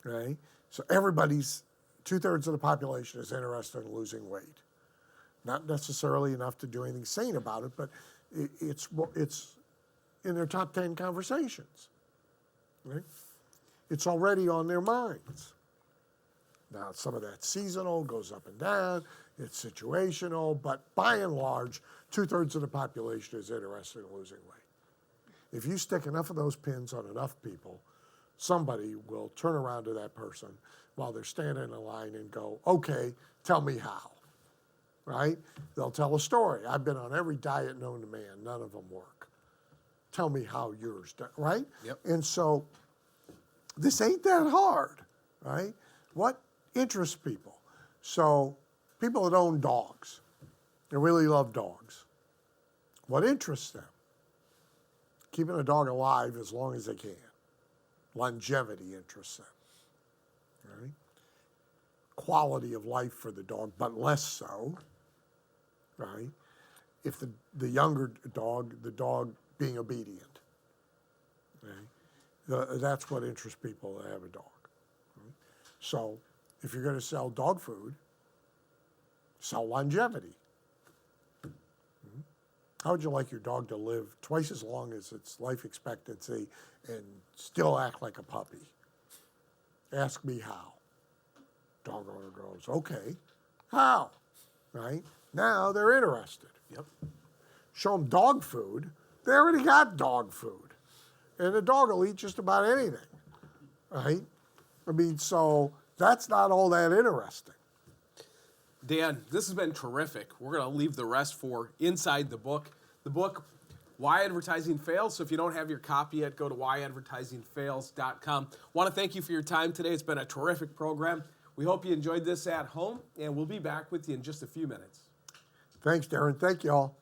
right? So everybody's 2/3 of the population is interested in losing weight. Not necessarily enough to do anything sane about it, but it's in their top 10 conversations. Right? It's already on their minds. Now, some of that's seasonal, goes up and down, it's situational, but by and large, 2/3 of the population is interested in losing weight. If you stick enough of those pins on enough people, somebody will turn around to that person while they're standing in a line and go, okay, tell me how, right? They'll tell a story. I've been on every diet known to man, none of them work. Tell me how yours does, right? Yep. And so this ain't that hard, right? What interests people? So people that own dogs, they really love dogs. What interests them? Keeping a dog alive as long as they can. Longevity interests them, right? Quality of life for the dog, but less so, right? If the younger dog, the dog being obedient, right? That's what interests people that have a dog. Right? So if you're going to sell dog food, sell longevity. How would you like your dog to live twice as long as its life expectancy and still act like a puppy? Ask me how. Dog owner goes, okay, how? Right? Now they're interested. Yep. Show them dog food. They already got dog food. And the dog will eat just about anything. Right? I mean, so that's not all that interesting. Dan, this has been terrific. We're going to leave the rest for inside the book. The book, Why Advertising Fails. So if you don't have your copy yet, go to whyadvertisingfails.com. Want to thank you for your time today. It's been a terrific program. We hope you enjoyed this at home, and we'll be back with you in just a few minutes. Thanks, Darren. Thank you all.